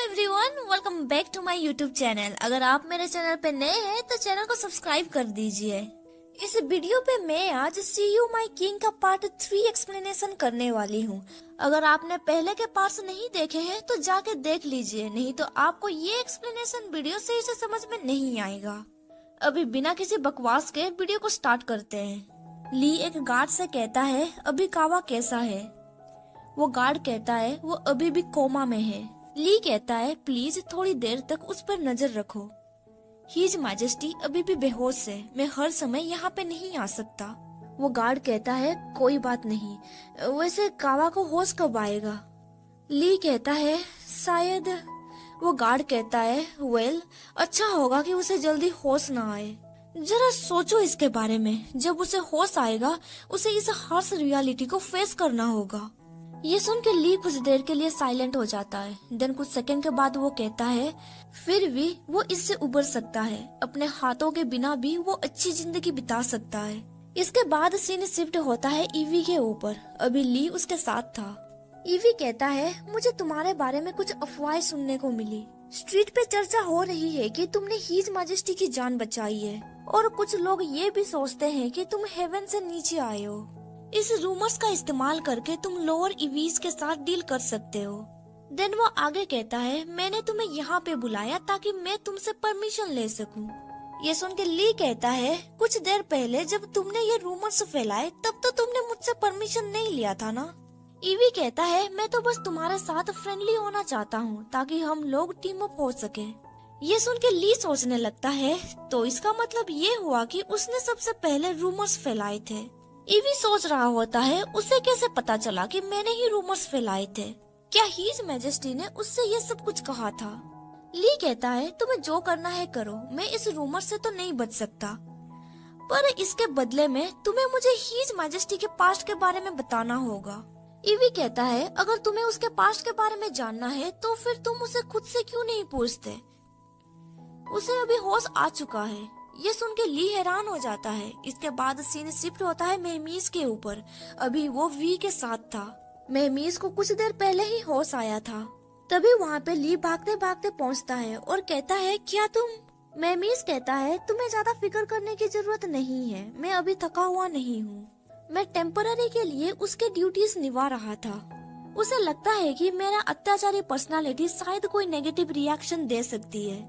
Everyone, welcome back to my YouTube channel. अगर आप मेरे चैनल पे नए हैं तो चैनल को सब्सक्राइब कर दीजिए। इस वीडियो पे मैं आज सी यू माई किंग का पार्ट 3 एक्सप्लेनेशन करने वाली हूँ। अगर आपने पहले के पार्ट्स नहीं देखे हैं तो जाके देख लीजिए, नहीं तो आपको ये एक्सप्लेनेशन वीडियो से इसे समझ में नहीं आएगा। अभी बिना किसी बकवास के वीडियो को स्टार्ट करते हैं। ली एक गार्ड से कहता है, अभी कावा कैसा है? वो गार्ड कहता है, वो अभी भी कोमा में है। ली कहता है, प्लीज थोड़ी देर तक उस पर नजर रखो। हिज मैजेस्टी अभी भी बेहोश है, मैं हर समय यहाँ पे नहीं आ सकता। वो गार्ड कहता है, कोई बात नहीं, वैसे कावा को होश कब आएगा? ली कहता है, शायद। वो गार्ड कहता है, वेल, अच्छा होगा कि उसे जल्दी होश ना आए। जरा सोचो इसके बारे में, जब उसे होश आएगा उसे इस हार्श रियलिटी को फेस करना होगा। ये सुन के ली कुछ देर के लिए साइलेंट हो जाता है। देन कुछ सेकंड के बाद वो कहता है, फिर भी वो इससे उबर सकता है, अपने हाथों के बिना भी वो अच्छी जिंदगी बिता सकता है। इसके बाद सीन शिफ्ट होता है ईवी के ऊपर। अभी ली उसके साथ था। ईवी कहता है, मुझे तुम्हारे बारे में कुछ अफवाहें सुनने को मिली। स्ट्रीट पे चर्चा हो रही है कि तुमने हिज मैजेस्टी की जान बचाई है, और कुछ लोग ये भी सोचते हैं कि तुम हेवन से नीचे आए हो। इस रूमर्स का इस्तेमाल करके तुम लोअर इवीज के साथ डील कर सकते हो। देन वो आगे कहता है, मैंने तुम्हें यहाँ पे बुलाया ताकि मैं तुमसे परमिशन ले सकूं। ये सुन के ली कहता है, कुछ देर पहले जब तुमने ये रूमर्स फैलाए तब तो तुमने मुझसे परमिशन नहीं लिया था ना? ईवी कहता है, मैं तो बस तुम्हारे साथ फ्रेंडली होना चाहता हूँ ताकि हम लोग टीम अप हो सके। ये सुन के ली सोचने लगता है, तो इसका मतलब ये हुआ कि उसने सबसे पहले रूमर्स फैलाए थे। ईवी सोच रहा होता है, उसे कैसे पता चला कि मैंने ही रूमर्स फैलाए थे? क्या हिज मैजेस्टी ने उससे ये सब कुछ कहा था? ली कहता है, तुम्हें जो करना है करो, मैं इस रूमर से तो नहीं बच सकता, पर इसके बदले में तुम्हें मुझे हिज मैजेस्टी के पास्ट के बारे में बताना होगा। ईवी कहता है, अगर तुम्हें उसके पास्ट के बारे में जानना है तो फिर तुम उसे खुद से क्यों नहीं पूछते? उसे अभी होश आ चुका है। ये सुन के ली हैरान हो जाता है। इसके बाद सीन शिफ्ट होता है मेहमीज के ऊपर। अभी वो वी के साथ था। मेहमीज को कुछ देर पहले ही होश आया था। तभी वहाँ पे ली भागते भागते पहुँचता है और कहता है, क्या तुम? मेहमीज कहता है, तुम्हें ज्यादा फिक्र करने की जरूरत नहीं है, मैं अभी थका हुआ नहीं हूँ। मैं टेम्पररी के लिए उसके ड्यूटीज निभा रहा था। उसे लगता है कि मेरा अत्याचारी पर्सनालिटी शायद कोई नेगेटिव रिएक्शन दे सकती है,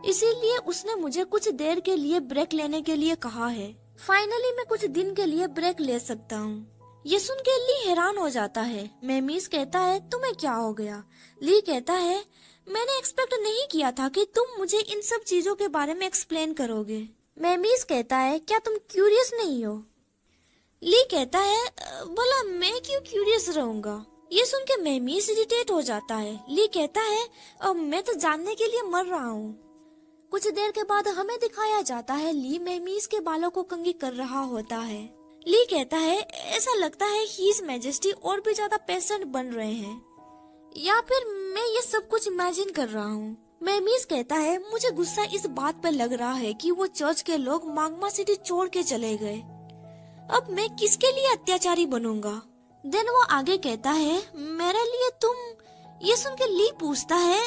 इसीलिए उसने मुझे कुछ देर के लिए ब्रेक लेने के लिए कहा है। फाइनली मैं कुछ दिन के लिए ब्रेक ले सकता हूँ। ये सुन के ली हैरान हो जाता है। मेहमीज कहता है, तुम्हें क्या हो गया? ली कहता है, मैंने एक्सपेक्ट नहीं किया था कि तुम मुझे इन सब चीजों के बारे में एक्सप्लेन करोगे। मेहमीज कहता है, क्या तुम क्यूरियस नहीं हो? ली कहता है, भला मैं क्यों क्यूरियस रहूंगा? ये सुन के मेहमीज इरिटेट हो जाता है। ली कहता है, अब मैं तो जानने के लिए मर रहा हूँ। कुछ देर के बाद हमें दिखाया जाता है ली मेहमीज के बालों को कंघी कर रहा होता है। ली कहता है, ऐसा लगता है हिज मैजेस्टी और भी ज्यादा पेशेंट बन रहे हैं, या फिर मैं ये सब कुछ इमेजिन कर रहा हूँ। मेहमीज कहता है, मुझे गुस्सा इस बात पर लग रहा है कि वो चर्च के लोग मांगमा सिटी छोड़ के चले गए। अब मैं किसके लिए अत्याचारी बनूंगा? देन वो आगे कहता है, मेरे लिए तुम? ये सुन के ली पूछता है,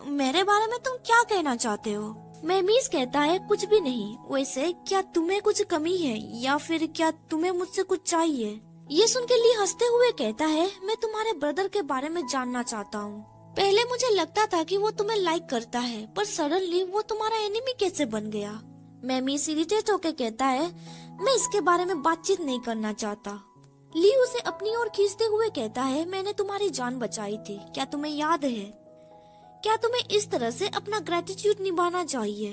मेरे बारे में तुम क्या कहना चाहते हो? मेहमीज कहता है, कुछ भी नहीं, वैसे क्या तुम्हें कुछ कमी है या फिर क्या तुम्हें मुझसे कुछ चाहिए? ये सुन के ली हंसते हुए कहता है, मैं तुम्हारे ब्रदर के बारे में जानना चाहता हूँ। पहले मुझे लगता था कि वो तुम्हें लाइक करता है, पर सडनली वो तुम्हारा एनिमी कैसे बन गया? मेहमीज इरिटेट होके कहता है, मैं इसके बारे में बातचीत नहीं करना चाहता। ली उसे अपनी ओर खींचते हुए कहता है, मैंने तुम्हारी जान बचाई थी, क्या तुम्हें याद है? क्या तुम्हें इस तरह से अपना ग्रेटिट्यूड निभाना चाहिए?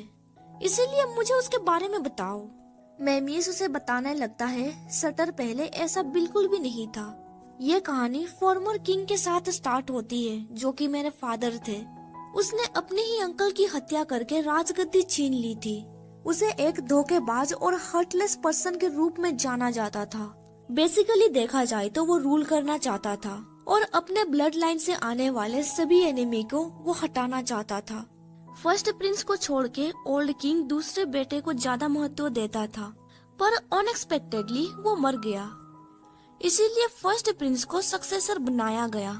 इसीलिए मुझे उसके बारे में बताओ। मेहमीज उसे बताने लगता है, सटर पहले ऐसा बिल्कुल भी नहीं था। ये कहानी फॉर्मर किंग के साथ स्टार्ट होती है, जो कि मेरे फादर थे। उसने अपने ही अंकल की हत्या करके राजगद्दी छीन ली थी। उसे एक धोखेबाज और हार्टलेस पर्सन के रूप में जाना जाता था। बेसिकली देखा जाए तो वो रूल करना चाहता था और अपने ब्लड लाइन से आने वाले सभी एनिमी को वो हटाना चाहता था। फर्स्ट प्रिंस को छोड़ के ओल्ड किंग दूसरे बेटे को ज्यादा महत्व देता था, पर अनएक्सपेक्टेडली वो मर गया। इसीलिए फर्स्ट प्रिंस को सक्सेसर बनाया गया।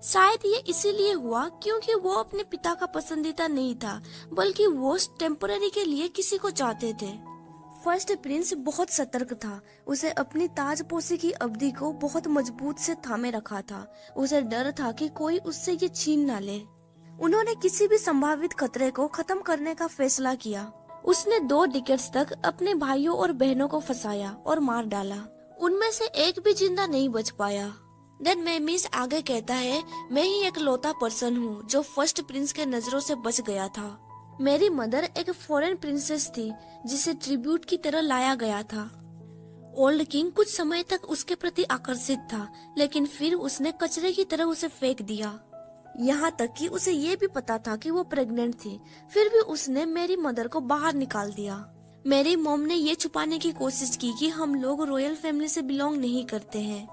शायद ये इसीलिए हुआ क्योंकि वो अपने पिता का पसंदीदा नहीं था, बल्कि वो टेम्पररी के लिए किसी को चाहते थे। फर्स्ट प्रिंस बहुत सतर्क था। उसे अपनी ताजपोशी की अवधि को बहुत मजबूत से थामे रखा था। उसे डर था कि कोई उससे ये छीन ना ले। उन्होंने किसी भी संभावित खतरे को खत्म करने का फैसला किया। उसने 2 डिकेड्स तक अपने भाइयों और बहनों को फंसाया और मार डाला। उनमें से एक भी जिंदा नहीं बच पाया। देन मेमिस आगे कहता है, मैं ही एक लौता पर्सन हूँ जो फर्स्ट प्रिंस के नजरों से बच गया था। मेरी मदर एक फॉरेन प्रिंसेस थी जिसे ट्रिब्यूट की तरह लाया गया था। ओल्ड किंग कुछ समय तक उसके प्रति आकर्षित था, लेकिन फिर उसने कचरे की तरह उसे फेंक दिया। यहाँ तक कि उसे ये भी पता था कि वो प्रेग्नेंट थी, फिर भी उसने मेरी मदर को बाहर निकाल दिया। मेरी मॉम ने ये छुपाने की कोशिश की कि हम लोग रॉयल फैमिली से बिलोंग नहीं करते हैं।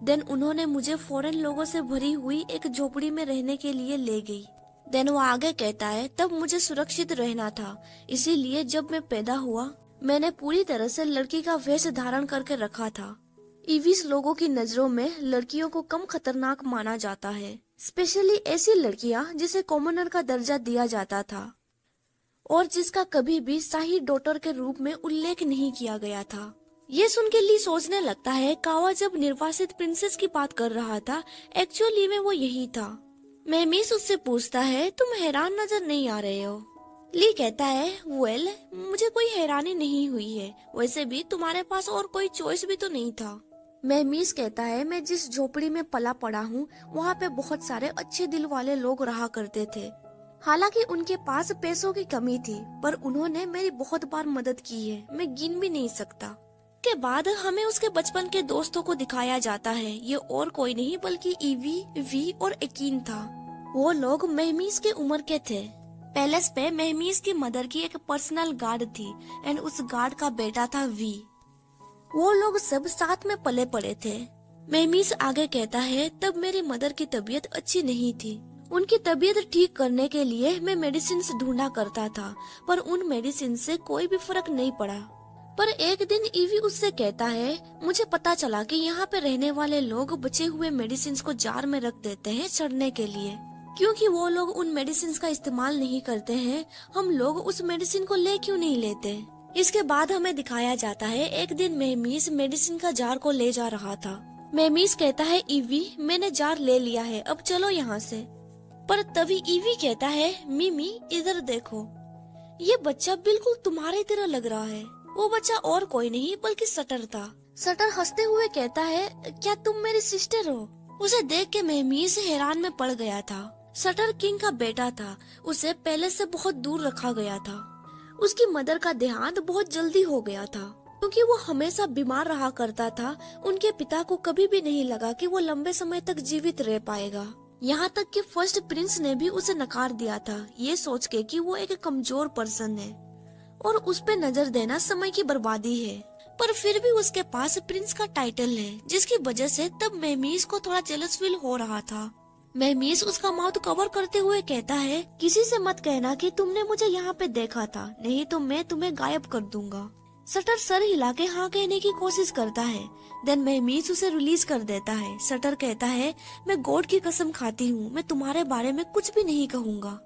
देन उन्होंने मुझे फॉरेन लोगों से भरी हुई एक झोपड़ी में रहने के लिए ले गई। देन वो आगे कहता है, तब मुझे सुरक्षित रहना था, इसीलिए जब मैं पैदा हुआ मैंने पूरी तरह से लड़की का वेश धारण करके रखा था। ईविस लोगों की नजरों में लड़कियों को कम खतरनाक माना जाता है, स्पेशली ऐसी लड़कियां जिसे कॉमनर का दर्जा दिया जाता था और जिसका कभी भी शाही डॉटर के रूप में उल्लेख नहीं किया गया था। ये सुन के ली सोचने लगता है, कावा जब निर्वासित प्रिंसेस की बात कर रहा था, एक्चुअली में वो यही था। मेमिस उससे पूछता है, तुम हैरान नजर नहीं आ रहे हो? ली कहता है, वेल, मुझे कोई हैरानी नहीं हुई है, वैसे भी तुम्हारे पास और कोई चॉइस भी तो नहीं था। मेमिस कहता है, मैं जिस झोपड़ी में पला पड़ा हूँ वहाँ पे बहुत सारे अच्छे दिल वाले लोग रहा करते थे। हालांकि उनके पास पैसों की कमी थी, पर उन्होंने मेरी बहुत बार मदद की है, मैं गिन भी नहीं सकता। के बाद हमें उसके बचपन के दोस्तों को दिखाया जाता है। ये और कोई नहीं बल्कि ईवी, वी और एकीन था। वो लोग मेहमीस के उम्र के थे। पैलेस पे मेहमीस की मदर की एक पर्सनल गार्ड थी एंड उस गार्ड का बेटा था वी। वो लोग सब साथ में पले पड़े थे। मेहमीस आगे कहता है, तब मेरी मदर की तबीयत अच्छी नहीं थी। उनकी तबीयत ठीक करने के लिए मैं मेडिसिन ढूंढा करता था, पर उन मेडिसिन से कोई भी फर्क नहीं पड़ा। पर एक दिन ईवी उससे कहता है, मुझे पता चला कि यहाँ पे रहने वाले लोग बचे हुए मेडिसिन को जार में रख देते हैं सड़ने के लिए। क्योंकि वो लोग उन मेडिसिन का इस्तेमाल नहीं करते हैं, हम लोग उस मेडिसिन को ले क्यों नहीं लेते। इसके बाद हमें दिखाया जाता है, एक दिन मेहमीस मेडिसिन का जार को ले जा रहा था। मेहमीस कहता है, ईवी, मैंने जार ले लिया है, अब चलो यहाँ से। पर तभी ईवी कहता है, मिमी इधर देखो, ये बच्चा बिल्कुल तुम्हारी तरह लग रहा है। वो बच्चा और कोई नहीं बल्कि सटर था। सटर हंसते हुए कहता है, क्या तुम मेरी सिस्टर हो? उसे देख के मेहमीस हैरान में पड़ गया था। सटर किंग का बेटा था, उसे पैलेस से बहुत दूर रखा गया था। उसकी मदर का देहांत बहुत जल्दी हो गया था। क्योंकि वो हमेशा बीमार रहा करता था, उनके पिता को कभी भी नहीं लगा कि वो लंबे समय तक जीवित रह पाएगा। यहाँ तक कि फर्स्ट प्रिंस ने भी उसे नकार दिया था, ये सोच के कि वो एक कमजोर पर्सन है और उस पे नजर देना समय की बर्बादी है। पर फिर भी उसके पास प्रिंस का टाइटल है, जिसकी वजह से तब मेहमीस को थोड़ा जेलस फील हो रहा था। मेहमीस उसका माउथ कवर करते हुए कहता है, किसी से मत कहना कि तुमने मुझे यहाँ पे देखा था, नहीं तो मैं तुम्हें गायब कर दूंगा। सटर सर हिला के हाँ कहने की कोशिश करता है। देन मेहमीस उसे रिलीज कर देता है। सटर कहता है, मैं गॉड की कसम खाती हूँ, मैं तुम्हारे बारे में कुछ भी नहीं कहूँगा।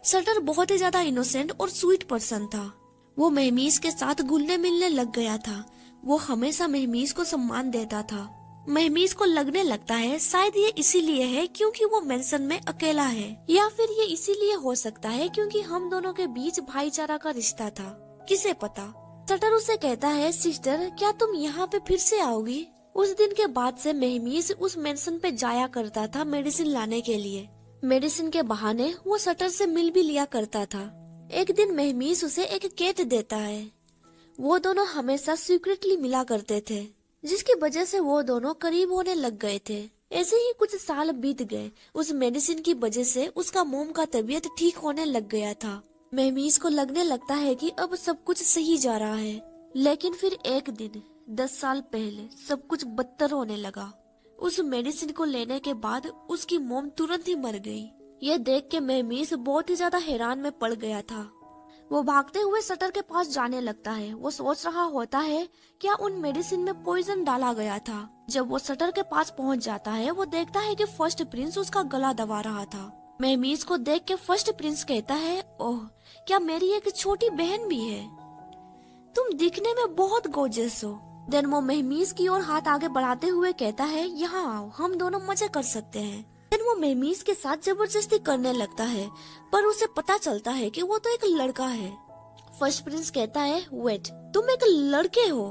सटर बहुत ही ज्यादा इनोसेंट और स्वीट पर्सन था। वो मेहमीस के साथ घुलने मिलने लग गया था। वो हमेशा मेहमीस को सम्मान देता था। मेहमीस को लगने लगता है शायद ये इसीलिए है क्योंकि वो मेंशन में अकेला है, या फिर ये इसीलिए हो सकता है क्योंकि हम दोनों के बीच भाईचारा का रिश्ता था, किसे पता। सटर उसे कहता है, सिस्टर क्या तुम यहाँ पे फिर से आओगी? उस दिन के बाद से मेहमीस उस मेंशन पे जाया करता था मेडिसिन लाने के लिए। मेडिसिन के बहाने वो सटर से मिल भी लिया करता था। एक दिन मेहमीस उसे एक केट देता है। वो दोनों हमेशा सीक्रेटली मिला करते थे, जिसकी वजह से वो दोनों करीब होने लग गए थे। ऐसे ही कुछ साल बीत गए। उस मेडिसिन की वजह से उसका मोम का तबीयत ठीक होने लग गया था। मेहमीस को लगने लगता है कि अब सब कुछ सही जा रहा है, लेकिन फिर एक दिन 10 साल पहले सब कुछ बदतर होने लगा। उस मेडिसिन को लेने के बाद उसकी मोम तुरंत ही मर गई। ये देख के मेहमीस बहुत ही ज्यादा हैरान में पड़ गया था। वो भागते हुए शटर के पास जाने लगता है। वो सोच रहा होता है क्या उन मेडिसिन में पॉइजन डाला गया था। जब वो शटर के पास पहुंच जाता है, वो देखता है कि फर्स्ट प्रिंस उसका गला दबा रहा था। मेहमीज को देख के फर्स्ट प्रिंस कहता है, ओह, क्या मेरी एक छोटी बहन भी है? तुम दिखने में बहुत गोर्जियस हो। देन वो मेहमीज की ओर हाथ आगे बढ़ाते हुए कहता है, यहाँ आओ, हम दोनों मजे कर सकते हैं। देन वो मेहमीज के साथ जबरदस्ती करने लगता है, पर उसे पता चलता है कि वो तो एक लड़का है। फर्स्ट प्रिंस कहता है, वेट, तुम एक लड़के हो?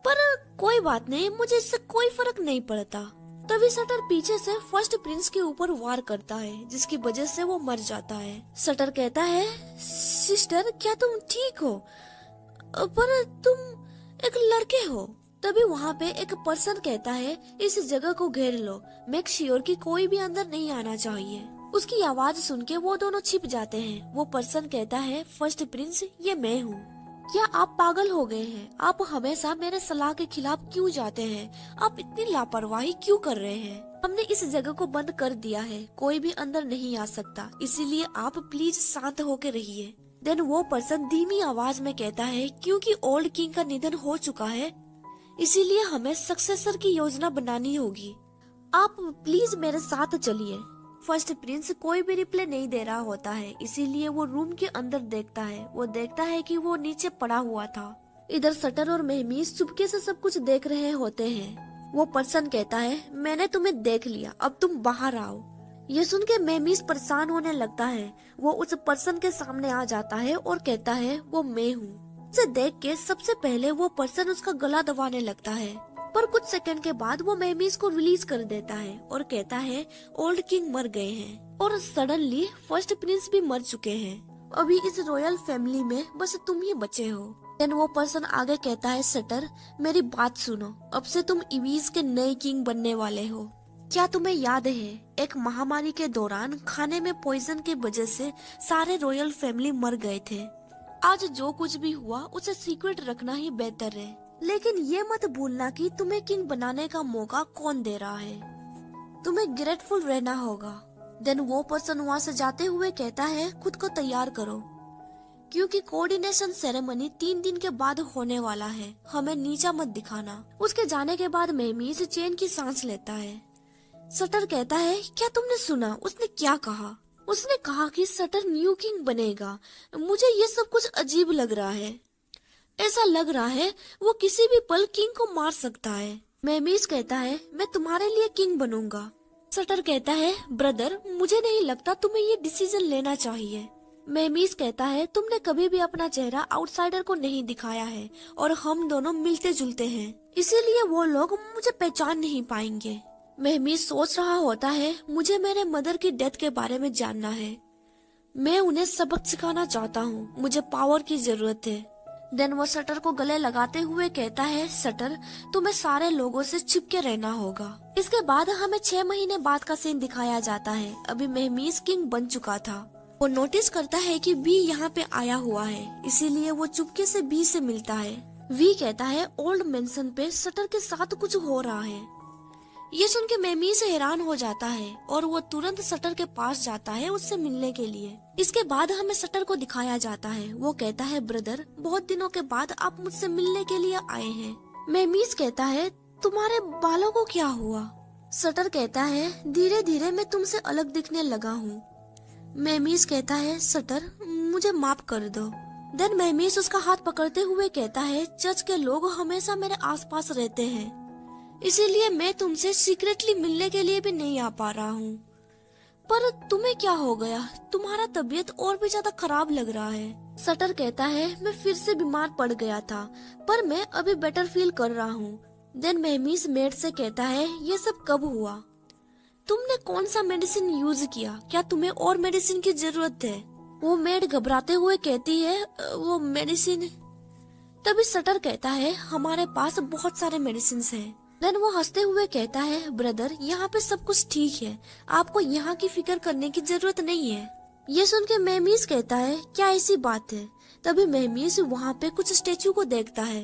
पर कोई बात नहीं, मुझे इससे कोई फर्क नहीं पड़ता। तभी शटर पीछे से फर्स्ट प्रिंस के ऊपर वार करता है, जिसकी वजह से वो मर जाता है। शटर कहता है, सिस्टर, क्या तुम ठीक हो? पर तुम एक लड़के हो। तभी वहाँ पे एक पर्सन कहता है, इस जगह को घेर लो, मेक श्योर कि कोई भी अंदर नहीं आना चाहिए। उसकी आवाज सुन के वो दोनों छिप जाते हैं। वो पर्सन कहता है, फर्स्ट प्रिंस, ये मैं हूँ। क्या आप पागल हो गए हैं? आप हमेशा मेरे सलाह के खिलाफ क्यों जाते हैं? आप इतनी लापरवाही क्यों कर रहे हैं? हमने इस जगह को बंद कर दिया है, कोई भी अंदर नहीं आ सकता, इसीलिए आप प्लीज शांत होकर रहिए। देन वो पर्सन धीमी आवाज में कहता है, क्योंकि ओल्ड किंग का निधन हो चुका है, इसीलिए हमें सक्सेसर की योजना बनानी होगी। आप प्लीज मेरे साथ चलिए। फर्स्ट प्रिंस कोई भी रिप्लाई नहीं दे रहा होता है, इसीलिए वो रूम के अंदर देखता है। वो देखता है कि वो नीचे पड़ा हुआ था। इधर शटर और मेहमीज चुपके से सब कुछ देख रहे होते हैं। वो पर्सन कहता है, मैंने तुम्हें देख लिया, अब तुम बाहर आओ। ये सुन के मेहमीज परेशान होने लगता है। वो उस पर्सन के सामने आ जाता है और कहता है, वो मैं हूँ। उसे देख के सबसे पहले वो पर्सन उसका गला दबाने लगता है, पर कुछ सेकंड के बाद वो मेहमीज को रिलीज कर देता है और कहता है, ओल्ड किंग मर गए हैं और सडनली फर्स्ट प्रिंस भी मर चुके हैं। अभी इस रॉयल फैमिली में बस तुम ही बचे हो। देन वो पर्सन आगे कहता है, शटर, मेरी बात सुनो, अब से तुम इवीज के नए किंग बनने वाले हो। क्या तुम्हें याद है, एक महामारी के दौरान खाने में पॉइजन के वजह से सारे रॉयल फैमिली मर गए थे। आज जो कुछ भी हुआ उसे सीक्रेट रखना ही बेहतर है, लेकिन ये मत भूलना कि तुम्हें किंग बनाने का मौका कौन दे रहा है। तुम्हें ग्रेटफुल रहना होगा। देन वो पर्सन वहाँ से जाते हुए कहता है, खुद को तैयार करो, क्योंकि कोऑर्डिनेशन सेरेमनी 3 दिन के बाद होने वाला है, हमें नीचा मत दिखाना। उसके जाने के बाद मेहमीज चैन की सांस लेता है। शटर कहता है, क्या तुमने सुना उसने क्या कहा? उसने कहा कि शटर न्यू किंग बनेगा। मुझे ये सब कुछ अजीब लग रहा है। ऐसा लग रहा है वो किसी भी पल किंग को मार सकता है। मेहमीज कहता है, मैं तुम्हारे लिए किंग बनूंगा। शटर कहता है, ब्रदर, मुझे नहीं लगता तुम्हें ये डिसीजन लेना चाहिए। मेहमीज कहता है, तुमने कभी भी अपना चेहरा आउटसाइडर को नहीं दिखाया है और हम दोनों मिलते जुलते हैं, इसीलिए वो लोग मुझे पहचान नहीं पाएंगे। मेहमीज सोच रहा होता है, मुझे मेरे मदर की डेथ के बारे में जानना है। मैं उन्हें सबक सिखाना चाहता हूँ, मुझे पावर की जरूरत है। देन वो शटर को गले लगाते हुए कहता है, शटर, तुम्हें सारे लोगों से छिपके रहना होगा। इसके बाद हमें 6 महीने बाद का सीन दिखाया जाता है। अभी मेहमीज किंग बन चुका था। वो नोटिस करता है कि बी यहाँ पे आया हुआ है, इसीलिए वो चुपके से बी से मिलता है। वी कहता है, ओल्ड मेंशन पे शटर के साथ कुछ हो रहा है। ये सुन के मेहमीज हैरान हो जाता है और वो तुरंत शटर के पास जाता है उससे मिलने के लिए। इसके बाद हमें शटर को दिखाया जाता है। वो कहता है, ब्रदर, बहुत दिनों के बाद आप मुझसे मिलने के लिए आए हैं। मेहमीज कहता है, तुम्हारे बालों को क्या हुआ? शटर कहता है, धीरे धीरे मैं तुमसे अलग दिखने लगा हूँ। मेहमीज कहता है, शटर, मुझे माफ कर दो। देन मेहमीज उसका हाथ पकड़ते हुए कहता है, चर्च के लोग हमेशा मेरे आसपास रहते हैं, इसीलिए मैं तुमसे सीक्रेटली मिलने के लिए भी नहीं आ पा रहा हूँ। पर तुम्हें क्या हो गया? तुम्हारा तबीयत और भी ज्यादा खराब लग रहा है। शटर कहता है, मैं फिर से बीमार पड़ गया था, पर मैं अभी बेटर फील कर रहा हूँ। देन मेहमीज मेड से कहता है, ये सब कब हुआ? तुमने कौन सा मेडिसिन यूज किया? क्या तुम्हें और मेडिसिन की जरूरत है? वो मेड घबराते हुए कहती है, वो मेडिसिन। तभी शटर कहता है, हमारे पास बहुत सारे मेडिसिन हैं। देन वो हंसते हुए कहता है, ब्रदर, यहाँ पे सब कुछ ठीक है, आपको यहाँ की फिक्र करने की जरूरत नहीं है। ये सुन के मेहमीज कहता है, क्या ऐसी बात है? तभी मेहमीज वहाँ पे कुछ स्टेचू को देखता है।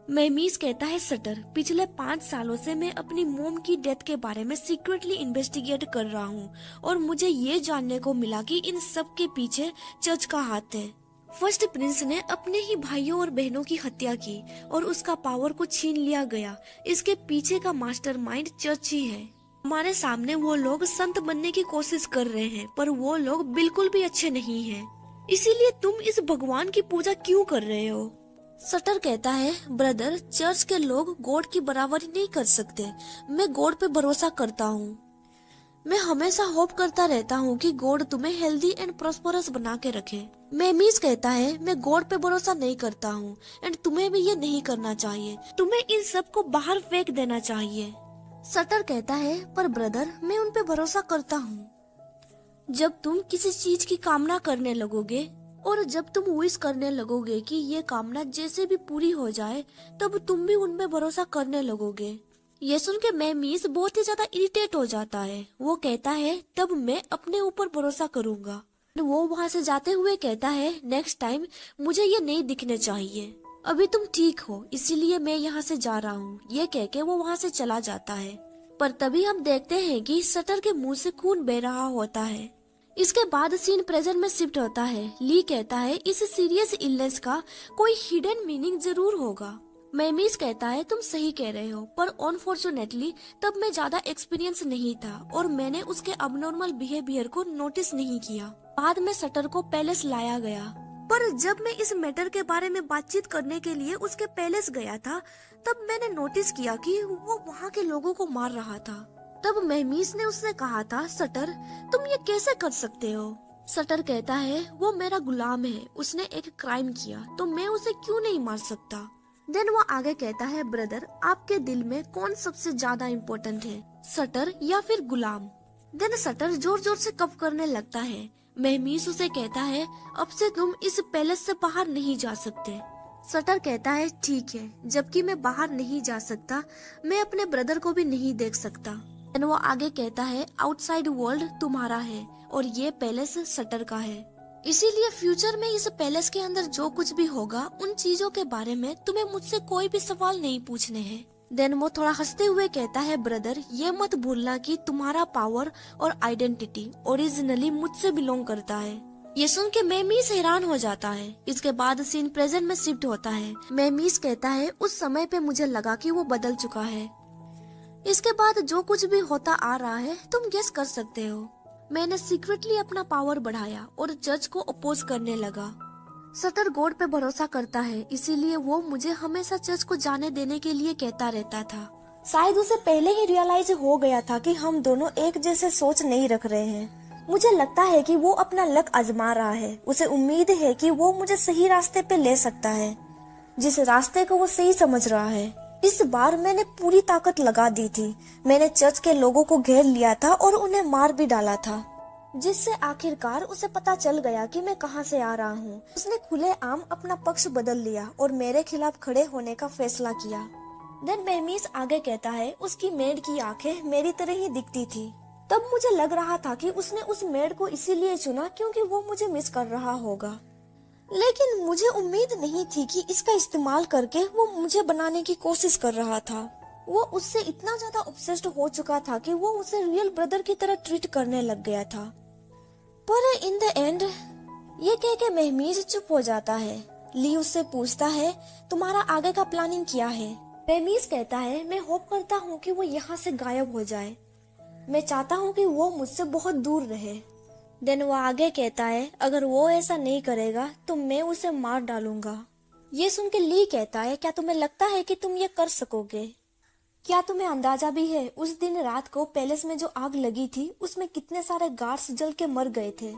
मेहमीज कहता है, शटर, पिछले 5 सालों से मैं अपनी मोम की डेथ के बारे में सीक्रेटली इन्वेस्टिगेट कर रहा हूँ और मुझे ये जानने को मिला कि इन सब के पीछे चर्च का हाथ है। फर्स्ट प्रिंस ने अपने ही भाइयों और बहनों की हत्या की और उसका पावर को छीन लिया गया। इसके पीछे का मास्टरमाइंड चर्च ही है। हमारे सामने वो लोग संत बनने की कोशिश कर रहे हैं, पर वो लोग बिल्कुल भी अच्छे नहीं हैं। इसीलिए तुम इस भगवान की पूजा क्यों कर रहे हो? सटर कहता है, ब्रदर, चर्च के लोग गॉड की बराबरी नहीं कर सकते। मैं गॉड पे भरोसा करता हूँ। मैं हमेशा होप करता रहता हूँ कि गॉड तुम्हें हेल्दी एंड प्रॉस्परस बना के रखे। मेमीज कहता है, मैं गॉड पे भरोसा नहीं करता हूँ एंड तुम्हें भी ये नहीं करना चाहिए। तुम्हें इन सब को बाहर फेंक देना चाहिए। सटर कहता है, पर ब्रदर, मैं उन पे भरोसा करता हूँ। जब तुम किसी चीज की कामना करने लगोगे और जब तुम विश करने लगोगे कि ये कामना जैसे भी पूरी हो जाए, तब तुम भी उनपे भरोसा करने लगोगे। ये सुन के मेमीज बहुत ही ज्यादा इरिटेट हो जाता है। वो कहता है, तब मैं अपने ऊपर भरोसा करूंगा। वो वहाँ से जाते हुए कहता है, नेक्स्ट टाइम मुझे ये नहीं दिखने चाहिए। अभी तुम ठीक हो, इसीलिए मैं यहाँ से जा रहा हूँ। ये कह के वो वहाँ से चला जाता है। पर तभी हम देखते हैं कि सटर के मुंह से खून बह रहा होता है। इसके बाद सीन प्रेजेंट में शिफ्ट होता है। ली कहता है, इस सीरियस इलनेस का कोई हिडन मीनिंग जरूर होगा। मेमीज कहता है, तुम सही कह रहे हो, पर अनफॉर्चुनेटली तब मैं ज्यादा एक्सपीरियंस नहीं था और मैंने उसके अबनॉर्मल बिहेवियर को नोटिस नहीं किया। बाद में सटर को पैलेस लाया गया, पर जब मैं इस मैटर के बारे में बातचीत करने के लिए उसके पैलेस गया था, तब मैंने नोटिस किया कि वो वहाँ के लोगों को मार रहा था। तब मेमीज ने उससे कहा था, सटर, तुम ये कैसे कर सकते हो? सटर कहता है, वो मेरा गुलाम है, उसने एक क्राइम किया तो मैं उसे क्यों नहीं मार सकता। देन वो आगे कहता है, ब्रदर, आपके दिल में कौन सबसे ज्यादा इम्पोर्टेंट है, सटर या फिर गुलाम? देन सटर जोर जोर से कप करने लगता है। मेहमीस उसे कहता है, अब से तुम इस पैलेस से बाहर नहीं जा सकते। सटर कहता है, ठीक है, जबकि मैं बाहर नहीं जा सकता, मैं अपने ब्रदर को भी नहीं देख सकता। देन वो आगे कहता है, आउटसाइड वर्ल्ड तुम्हारा है और ये पैलेस सटर का है, इसीलिए फ्यूचर में इस पैलेस के अंदर जो कुछ भी होगा, उन चीजों के बारे में तुम्हें मुझसे कोई भी सवाल नहीं पूछने हैं। देन वो थोड़ा हंसते हुए कहता है, ब्रदर, ये मत भूलना कि तुम्हारा पावर और आइडेंटिटी ओरिजिनली मुझसे बिलोंग करता है। ये सुन के मेमीस हैरान हो जाता है। इसके बाद सीन प्रेजेंट में शिफ्ट होता है। मेमीस कहता है, उस समय पे मुझे लगा कि वो बदल चुका है। इसके बाद जो कुछ भी होता आ रहा है, तुम गेस कर सकते हो। मैंने सीक्रेटली अपना पावर बढ़ाया और जज को अपोज करने लगा। सटर गॉड पे भरोसा करता है, इसीलिए वो मुझे हमेशा जज को जाने देने के लिए कहता रहता था। शायद उसे पहले ही रियलाइज हो गया था कि हम दोनों एक जैसे सोच नहीं रख रहे हैं। मुझे लगता है कि वो अपना लक आजमा रहा है। उसे उम्मीद है कि वो मुझे सही रास्ते पे ले सकता है, जिस रास्ते को वो सही समझ रहा है। इस बार मैंने पूरी ताकत लगा दी थी। मैंने चर्च के लोगों को घेर लिया था और उन्हें मार भी डाला था, जिससे आखिरकार उसे पता चल गया कि मैं कहां से आ रहा हूं। उसने खुलेआम अपना पक्ष बदल लिया और मेरे खिलाफ खड़े होने का फैसला किया। देन मेहमीस आगे कहता है, उसकी मेड की आंखें मेरी तरह ही दिखती थी। तब मुझे लग रहा था कि उसने उस मेड को इसीलिए चुना क्योंकि वो मुझे मिस कर रहा होगा, लेकिन मुझे उम्मीद नहीं थी कि इसका इस्तेमाल करके वो मुझे बनाने की कोशिश कर रहा था। वो उससे इतना ज्यादा ऑब्सेस्ड हो चुका था कि वो उसे रियल ब्रदर की तरह ट्रीट करने लग गया था। पर इन द एंड ये कह के मेहमीज चुप हो जाता है। ली उससे पूछता है, तुम्हारा आगे का प्लानिंग क्या है? मेहमीज कहता है, मैं होप करता हूँ कि वो यहाँ से गायब हो जाए। मैं चाहता हूँ कि वो मुझसे बहुत दूर रहे। देन वो आगे कहता है, अगर वो ऐसा नहीं करेगा तो मैं उसे मार डालूंगा। ये सुन के ली कहता है, क्या तुम्हें लगता है कि तुम ये कर सकोगे? क्या तुम्हें अंदाजा भी है उस दिन रात को पैलेस में जो आग लगी थी उसमें कितने सारे गार्ड्स जल के मर गए थे?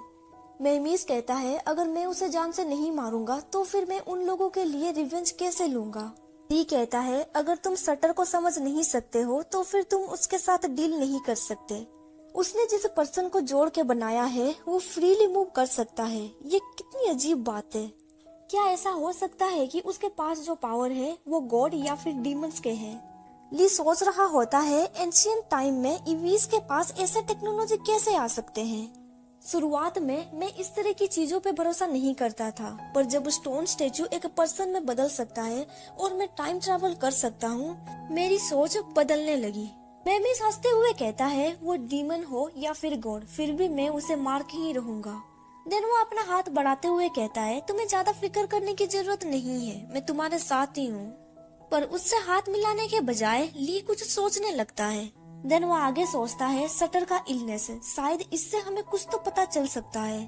मेहमीस कहता है, अगर मैं उसे जान से नहीं मारूंगा तो फिर मैं उन लोगों के लिए रिवेंज कैसे लूंगा? ली कहता है, अगर तुम सटर को समझ नहीं सकते हो तो फिर तुम उसके साथ डील नहीं कर सकते। उसने जिस पर्सन को जोड़ के बनाया है वो फ्रीली मूव कर सकता है। ये कितनी अजीब बात है। क्या ऐसा हो सकता है कि उसके पास जो पावर है वो गॉड या फिर डीमंस के हैं? ली सोच रहा होता है, एंशिएंट टाइम में ईवीज के पास ऐसे टेक्नोलॉजी कैसे आ सकते हैं? शुरुआत में मैं इस तरह की चीजों पे भरोसा नहीं करता था, पर जब स्टोन स्टेचू एक पर्सन में बदल सकता है और मैं टाइम ट्रैवल कर सकता हूँ, मेरी सोच बदलने लगी। मेहमीस हंसते हुए कहता है, वो डीमन हो या फिर गॉड, फिर भी मैं उसे मार के ही रहूंगा। देन वो अपना हाथ बढ़ाते हुए कहता है, तुम्हें ज्यादा फिक्र करने की जरूरत नहीं है, मैं तुम्हारे साथ ही हूँ। पर उससे हाथ मिलाने के बजाय ली कुछ सोचने लगता है। देन वो आगे सोचता है, सटर का इलनेस, शायद इससे हमें कुछ तो पता चल सकता है।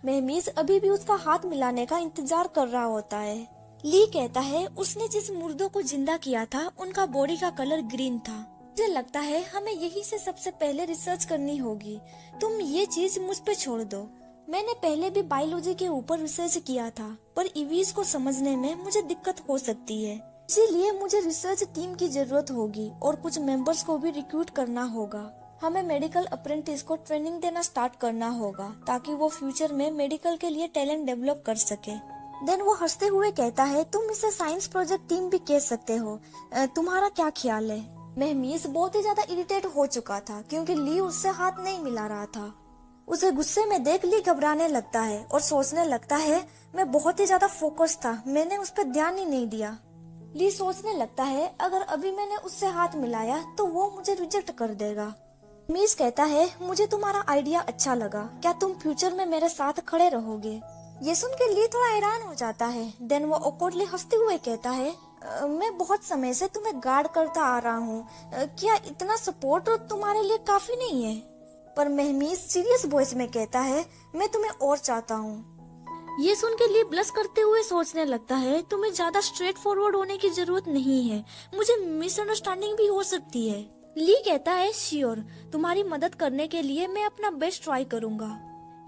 महमीज अभी भी उसका हाथ मिलाने का इंतजार कर रहा होता है। ली कहता है, उसने जिस मुर्दों को जिंदा किया था उनका बॉडी का कलर ग्रीन था। मुझे लगता है हमें यही से सबसे पहले रिसर्च करनी होगी। तुम ये चीज मुझ पे छोड़ दो। मैंने पहले भी बायोलॉजी के ऊपर रिसर्च किया था, पर ईवीज को समझने में मुझे दिक्कत हो सकती है। इसीलिए मुझे रिसर्च टीम की जरूरत होगी और कुछ मेंबर्स को भी रिक्रूट करना होगा। हमें मेडिकल अप्रेंटिस को ट्रेनिंग देना स्टार्ट करना होगा ताकि वो फ्यूचर में मेडिकल के लिए टैलेंट डेवलप कर सके। देन वो हंसते हुए कहता है, तुम इसे साइंस प्रोजेक्ट टीम भी कह सकते हो। तुम्हारा क्या ख्याल है? महमीज बहुत ही ज्यादा इरिटेट हो चुका था क्योंकि ली उससे हाथ नहीं मिला रहा था। उसे गुस्से में देख ली घबराने लगता है और सोचने लगता है, मैं बहुत ही ज्यादा फोकस था, मैंने उस पर ध्यान ही नहीं दिया। ली सोचने लगता है, अगर अभी मैंने उससे हाथ मिलाया तो वो मुझे रिजेक्ट कर देगा। मीस कहता है, मुझे तुम्हारा आइडिया अच्छा लगा, क्या तुम फ्यूचर में मेरे साथ खड़े रहोगे? ये सुन के ली थोड़ा हैरान हो जाता है। देन वो ऑकवर्डली हंसते हुए कहता है, मैं बहुत समय से तुम्हें गार्ड करता आ रहा हूँ, क्या इतना सपोर्ट तुम्हारे लिए काफी नहीं है? पर महमीज सीरियस वॉइस में कहता है, मैं तुम्हें और चाहता हूँ। ये सुन के ली ब्लश करते हुए सोचने लगता है, तुम्हें ज्यादा स्ट्रेट फॉरवर्ड होने की जरूरत नहीं है, मुझे मिसअंडरस्टैंडिंग भी हो सकती है। ली कहता है, श्योर, तुम्हारी मदद करने के लिए मैं अपना बेस्ट ट्राई करूंगा।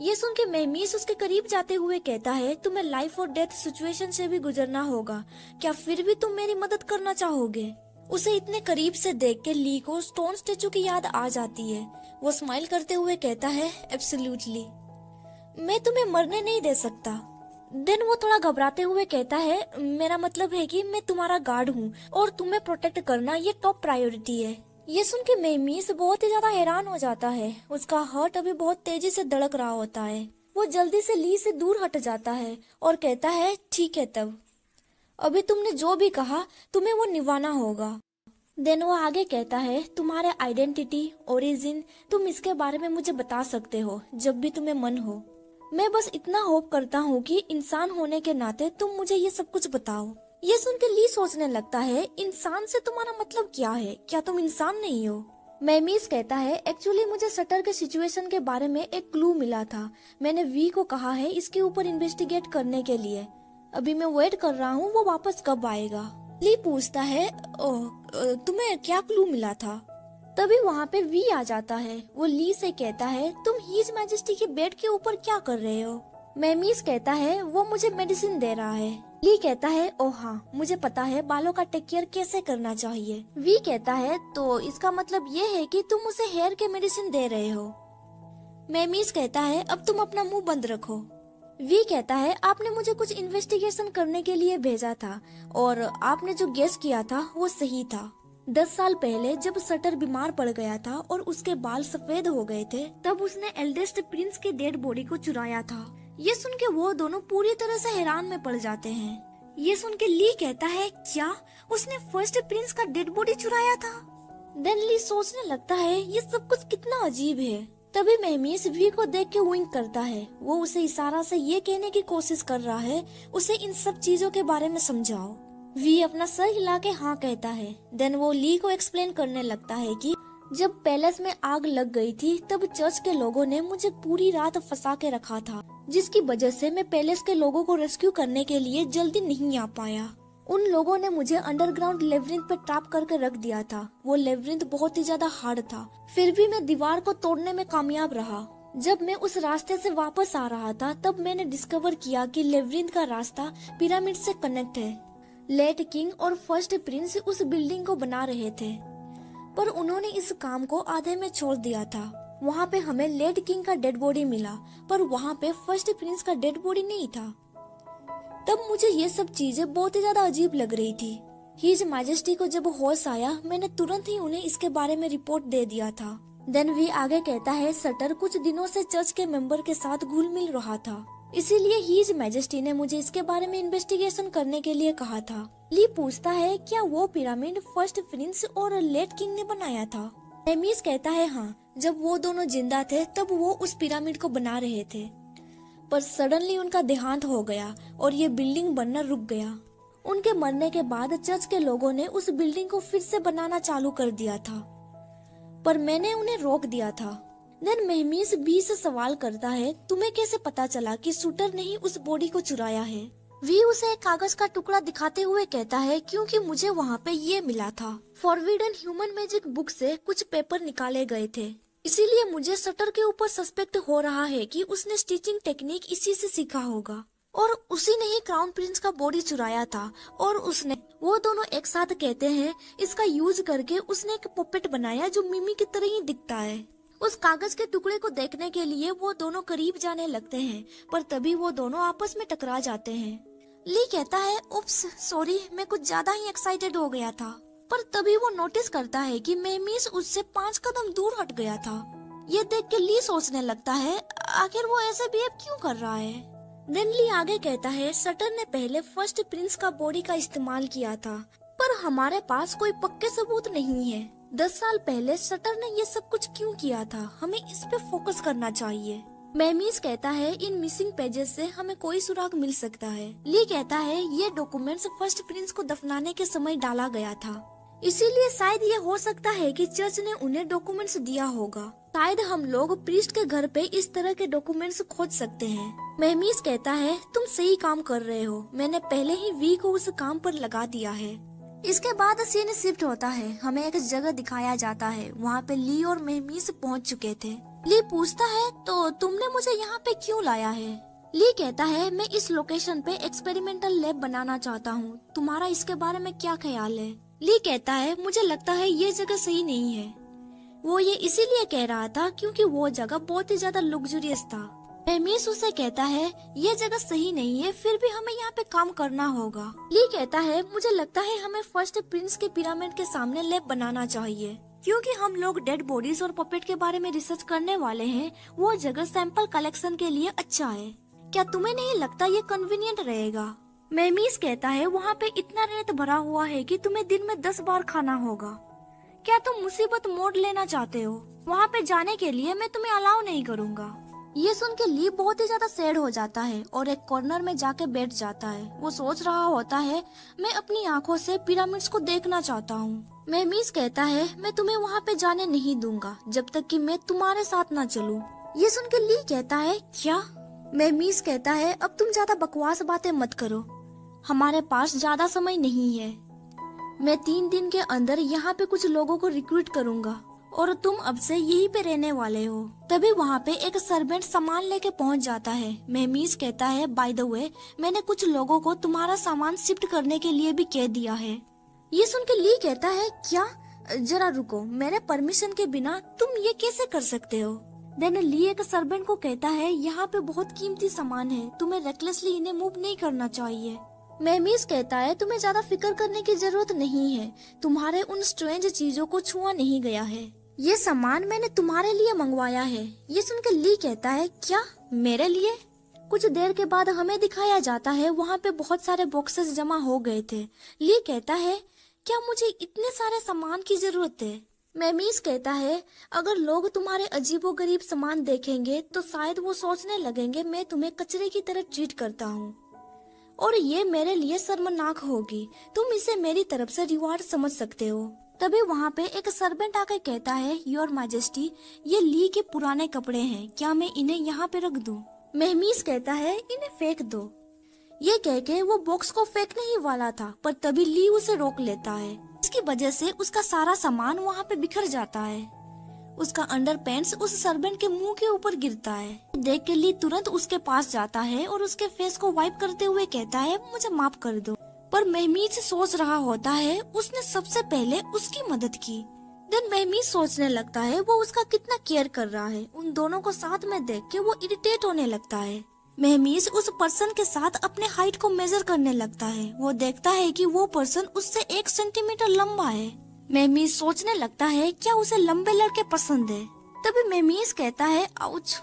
ये सुन के महमीज उसके करीब जाते हुए कहता है, तुम्हें लाइफ और डेथ सिचुएशन से भी गुजरना होगा, क्या फिर भी तुम मेरी मदद करना चाहोगे? उसे इतने करीब से देख के ली को स्टोन स्टेचू की याद आ जाती है। वो स्माइल करते हुए कहता है, एब्सोल्युटली, मैं तुम्हें मरने नहीं दे सकता। देन वो थोड़ा घबराते हुए कहता है, मेरा मतलब है कि मैं तुम्हारा गार्ड हूँ और तुम्हें प्रोटेक्ट करना ये टॉप प्रायोरिटी है। ये सुन के महमीज बहुत ही ज्यादा हैरान हो जाता है। उसका हार्ट अभी बहुत तेजी से धड़क रहा होता है। वो जल्दी से ली से दूर हट जाता है और कहता है, ठीक है, तब अभी तुमने जो भी कहा तुम्हें वो निभाना होगा। देन वो आगे कहता है, तुम्हारे आइडेंटिटी, ओरिजिन, तुम इसके बारे में मुझे बता सकते हो जब भी तुम्हें मन हो। मैं बस इतना होप करता हूँ कि इंसान होने के नाते तुम मुझे ये सब कुछ बताओ। ये सुन के ली सोचने लगता है, इंसान से तुम्हारा मतलब क्या है? क्या तुम इंसान नहीं हो? महमीज कहता है, एक्चुअली मुझे सटर के सिचुएशन के बारे में एक क्लू मिला था। मैंने वी को कहा है इसके ऊपर इन्वेस्टिगेट करने के लिए। अभी मैं वेट कर रहा हूँ वो वापस कब आएगा। ली पूछता है, तुम्हें क्या क्लू मिला था? तभी वहाँ पे वी आ जाता है। वो ली से कहता है, तुम हीज मैजेस्टी के बेड के ऊपर क्या कर रहे हो? महमीज कहता है, वो मुझे मेडिसिन दे रहा है। ली कहता है, ओह हाँ, मुझे पता है बालों का टेक केयर कैसे करना चाहिए। वी कहता है, तो इसका मतलब ये है कि तुम उसे हेयर के मेडिसिन दे रहे हो। महमीज कहता है, अब तुम अपना मुंह बंद रखो। वी कहता है, आपने मुझे कुछ इन्वेस्टिगेशन करने के लिए भेजा था और आपने जो गेस किया था वो सही था। 10 साल पहले जब सटर बीमार पड़ गया था और उसके बाल सफेद हो गए थे, तब उसने एल्डेस्ट प्रिंस के डेड बॉडी को चुराया था। ये सुन के वो दोनों पूरी तरह से हैरान में पड़ जाते हैं। ये सुन के ली कहता है, क्या उसने फर्स्ट प्रिंस का डेड बॉडी चुराया था? देन ली सोचने लगता है, ये सब कुछ कितना अजीब है। तभी महमीज वी को देख के विंक करता है। वो उसे इशारा से ये कहने की कोशिश कर रहा है, उसे इन सब चीजों के बारे में समझाओ। वी अपना सर हिला के हाँ कहता है। देन वो ली को एक्सप्लेन करने लगता है कि जब पैलेस में आग लग गई थी तब चर्च के लोगों ने मुझे पूरी रात फंसा के रखा था, जिसकी वजह से मैं पैलेस के लोगों को रेस्क्यू करने के लिए जल्दी नहीं आ पाया। उन लोगों ने मुझे अंडरग्राउंड लेवरिंथ पे ट्रैप करके रख दिया था। वो लेवरिंथ बहुत ही ज्यादा हार्ड था, फिर भी मैं दीवार को तोड़ने में कामयाब रहा। जब मैं उस रास्ते से वापस आ रहा था तब मैंने डिस्कवर किया कि लेवरिंथ का रास्ता पिरामिड से कनेक्ट है। लेट किंग और फर्स्ट प्रिंस उस बिल्डिंग को बना रहे थे, पर उन्होंने इस काम को आधे में छोड़ दिया था। वहाँ पे हमें लेट किंग का डेड बॉडी मिला, पर वहाँ पे फर्स्ट प्रिंस का डेड बॉडी नहीं था। तब मुझे ये सब चीजें बहुत ही ज्यादा अजीब लग रही थी। हिज मैजेस्टी को जब होश आया, मैंने तुरंत ही उन्हें इसके बारे में रिपोर्ट दे दिया था। देन वी आगे कहता है, सटर कुछ दिनों से चर्च के मेंबर के साथ घुल मिल रहा था, इसीलिए हिज मैजेस्टी ने मुझे इसके बारे में इन्वेस्टिगेशन करने के लिए कहा था। ली पूछता है, क्या वो पिरामिड फर्स्ट प्रिंस और लेट किंग ने बनाया था? हेमिस कहता है, हाँ, जब वो दोनों जिंदा थे तब वो उस पिरामिड को बना रहे थे। पर सडनली उनका देहांत हो गया और ये बिल्डिंग बनना रुक गया। उनके मरने के बाद चर्च के लोगों ने उस बिल्डिंग को फिर से बनाना चालू कर दिया था, पर मैंने उन्हें रोक दिया था। देन मेहमीस बी से सवाल करता है, तुम्हें कैसे पता चला कि शूटर ने ही उस बॉडी को चुराया है? वी उसे एक कागज का टुकड़ा दिखाते हुए कहता है, क्योंकि मुझे वहाँ पे ये मिला था। फॉरबिडन ह्यूमन मैजिक बुक से कुछ पेपर निकाले गए थे, इसीलिए मुझे शटर के ऊपर सस्पेक्ट हो रहा है कि उसने स्टिचिंग टेक्निक इसी से सीखा होगा और उसी ने ही क्राउन प्रिंस का बॉडी चुराया था। और उसने, वो दोनों एक साथ कहते हैं, इसका यूज करके उसने एक पपेट बनाया जो मिमी की तरह ही दिखता है। उस कागज के टुकड़े को देखने के लिए वो दोनों करीब जाने लगते हैं, पर तभी वो दोनों आपस में टकरा जाते हैं। ली कहता है, उप्स सॉरी, मैं कुछ ज्यादा ही एक्साइटेड हो गया था। पर तभी वो नोटिस करता है कि मेहमीस उससे 5 कदम दूर हट गया था। ये देख के ली सोचने लगता है, आखिर वो ऐसे बिहेव क्यों कर रहा है। देन ली आगे कहता है, शटर ने पहले फर्स्ट प्रिंस का बॉडी का इस्तेमाल किया था, पर हमारे पास कोई पक्के सबूत नहीं है। 10 साल पहले शटर ने ये सब कुछ क्यों किया था, हमें इस पे फोकस करना चाहिए। मेहमीस कहता है, इन मिसिंग पेजेस से हमें कोई सुराग मिल सकता है। ली कहता है, ये डॉक्यूमेंट्स फर्स्ट प्रिंस को दफनाने के समय डाला गया था, इसीलिए शायद ये हो सकता है कि चर्च ने उन्हें डॉक्यूमेंट्स दिया होगा। शायद हम लोग प्रीस्ट के घर पे इस तरह के डॉक्यूमेंट्स खोज सकते हैं। मेहमीस कहता है, तुम सही काम कर रहे हो, मैंने पहले ही वी को उस काम पर लगा दिया है। इसके बाद सीन शिफ्ट होता है, हमें एक जगह दिखाया जाता है, वहाँ पे ली और मेहमीस पहुँच चुके थे। ली पूछता है, तो तुमने मुझे यहाँ पे क्यों लाया है? ली कहता है, मैं इस लोकेशन पे एक्सपेरिमेंटल लैब बनाना चाहता हूँ, तुम्हारा इसके बारे में क्या ख्याल है? ली कहता है, मुझे लगता है ये जगह सही नहीं है। वो ये इसीलिए कह रहा था क्योंकि वो जगह बहुत ही ज्यादा लग्जरियस था। मेहमीस उसे कहता है, ये जगह सही नहीं है, फिर भी हमें यहाँ पे काम करना होगा। ली कहता है, मुझे लगता है हमें फर्स्ट प्रिंस के पिरामिड के सामने लैब बनाना चाहिए, क्योंकि हम लोग डेड बॉडीज और पपेट के बारे में रिसर्च करने वाले हैं। वो जगह सैंपल कलेक्शन के लिए अच्छा है, क्या तुम्हें नहीं लगता ये कन्वीनियंट रहेगा? मेहमीस कहता है, वहाँ पे इतना रेत भरा हुआ है कि तुम्हें दिन में 10 बार खाना होगा। क्या तुम मुसीबत मोड़ लेना चाहते हो? वहाँ पे जाने के लिए मैं तुम्हें अलाउ नहीं करूँगा। ये सुन के ली बहुत ही ज्यादा सैड हो जाता है और एक कॉर्नर में जाके बैठ जाता है। वो सोच रहा होता है, मैं अपनी आंखों से पिरामिड्स को देखना चाहता हूँ। मेहमीस कहता है, मैं तुम्हें वहाँ पे जाने नहीं दूंगा जब तक कि मैं तुम्हारे साथ ना चलूं। ये सुन के ली कहता है, क्या? मेहमीस कहता है, अब तुम ज्यादा बकवास बातें मत करो, हमारे पास ज्यादा समय नहीं है। मैं 3 दिन के अंदर यहाँ पे कुछ लोगों को रिक्रूट करूँगा और तुम अब से यहीं पे रहने वाले हो। तभी वहाँ पे एक सर्वेंट सामान लेके पहुँच जाता है। मेहमीस कहता है, बाय द वे, मैंने कुछ लोगों को तुम्हारा सामान शिफ्ट करने के लिए भी कह दिया है। ये सुन के ली कहता है, क्या? जरा रुको, मेरे परमिशन के बिना तुम ये कैसे कर सकते हो? देन ली एक सर्वेंट को कहता है, यहाँ पे बहुत कीमती सामान है, तुम्हें रेकलेसली इन्हें मूव नहीं करना चाहिए। मेहमीस कहता है, तुम्हें ज्यादा फिक्र करने की जरूरत नहीं है, तुम्हारे उन स्ट्रेंज चीजों को छुआ नहीं गया है, ये सामान मैंने तुम्हारे लिए मंगवाया है। ये सुनकर ली कहता है, क्या मेरे लिए? कुछ देर के बाद हमें दिखाया जाता है वहाँ पे बहुत सारे बॉक्सेस जमा हो गए थे। ली कहता है, क्या मुझे इतने सारे सामान की जरूरत है? मेहमीस कहता है, अगर लोग तुम्हारे अजीबोगरीब सामान देखेंगे तो शायद वो सोचने लगेंगे मैं तुम्हें कचरे की तरह ट्रीट करता हूँ और ये मेरे लिए शर्मनाक होगी। तुम इसे मेरी तरफ से रिवार्ड समझ सकते हो। तभी वहाँ पे एक सर्वेंट आकर कहता है, योर मैजेस्टी, ये ली के पुराने कपड़े हैं, क्या मैं इन्हें यहाँ पे रख दूँ? मेहमीस कहता है, इन्हें फेंक दो। ये कह के वो बॉक्स को फेंकने ही वाला था, पर तभी ली उसे रोक लेता है। इसकी वजह से उसका सारा सामान वहाँ पे बिखर जाता है। उसका अंडरपैंट्स उस सर्वेंट के मुंह के ऊपर गिरता है। देख के ली तुरंत उसके पास जाता है और उसके फेस को वाइप करते हुए कहता है, मुझे माफ कर दो। पर मेहमीस सोच रहा होता है उसने सबसे पहले उसकी मदद की। देन मेहमीस सोचने लगता है वो उसका कितना केयर कर रहा है। उन दोनों को साथ में देख के वो इरिटेट होने लगता है। मेहमीस उस पर्सन के साथ अपने हाइट को मेजर करने लगता है। वो देखता है कि वो पर्सन उससे 1 सेंटीमीटर लंबा है। मेहमीस सोचने लगता है क्या उसे लंबे लड़के पसंद है। तभी मेहमीस कहता है, आउच।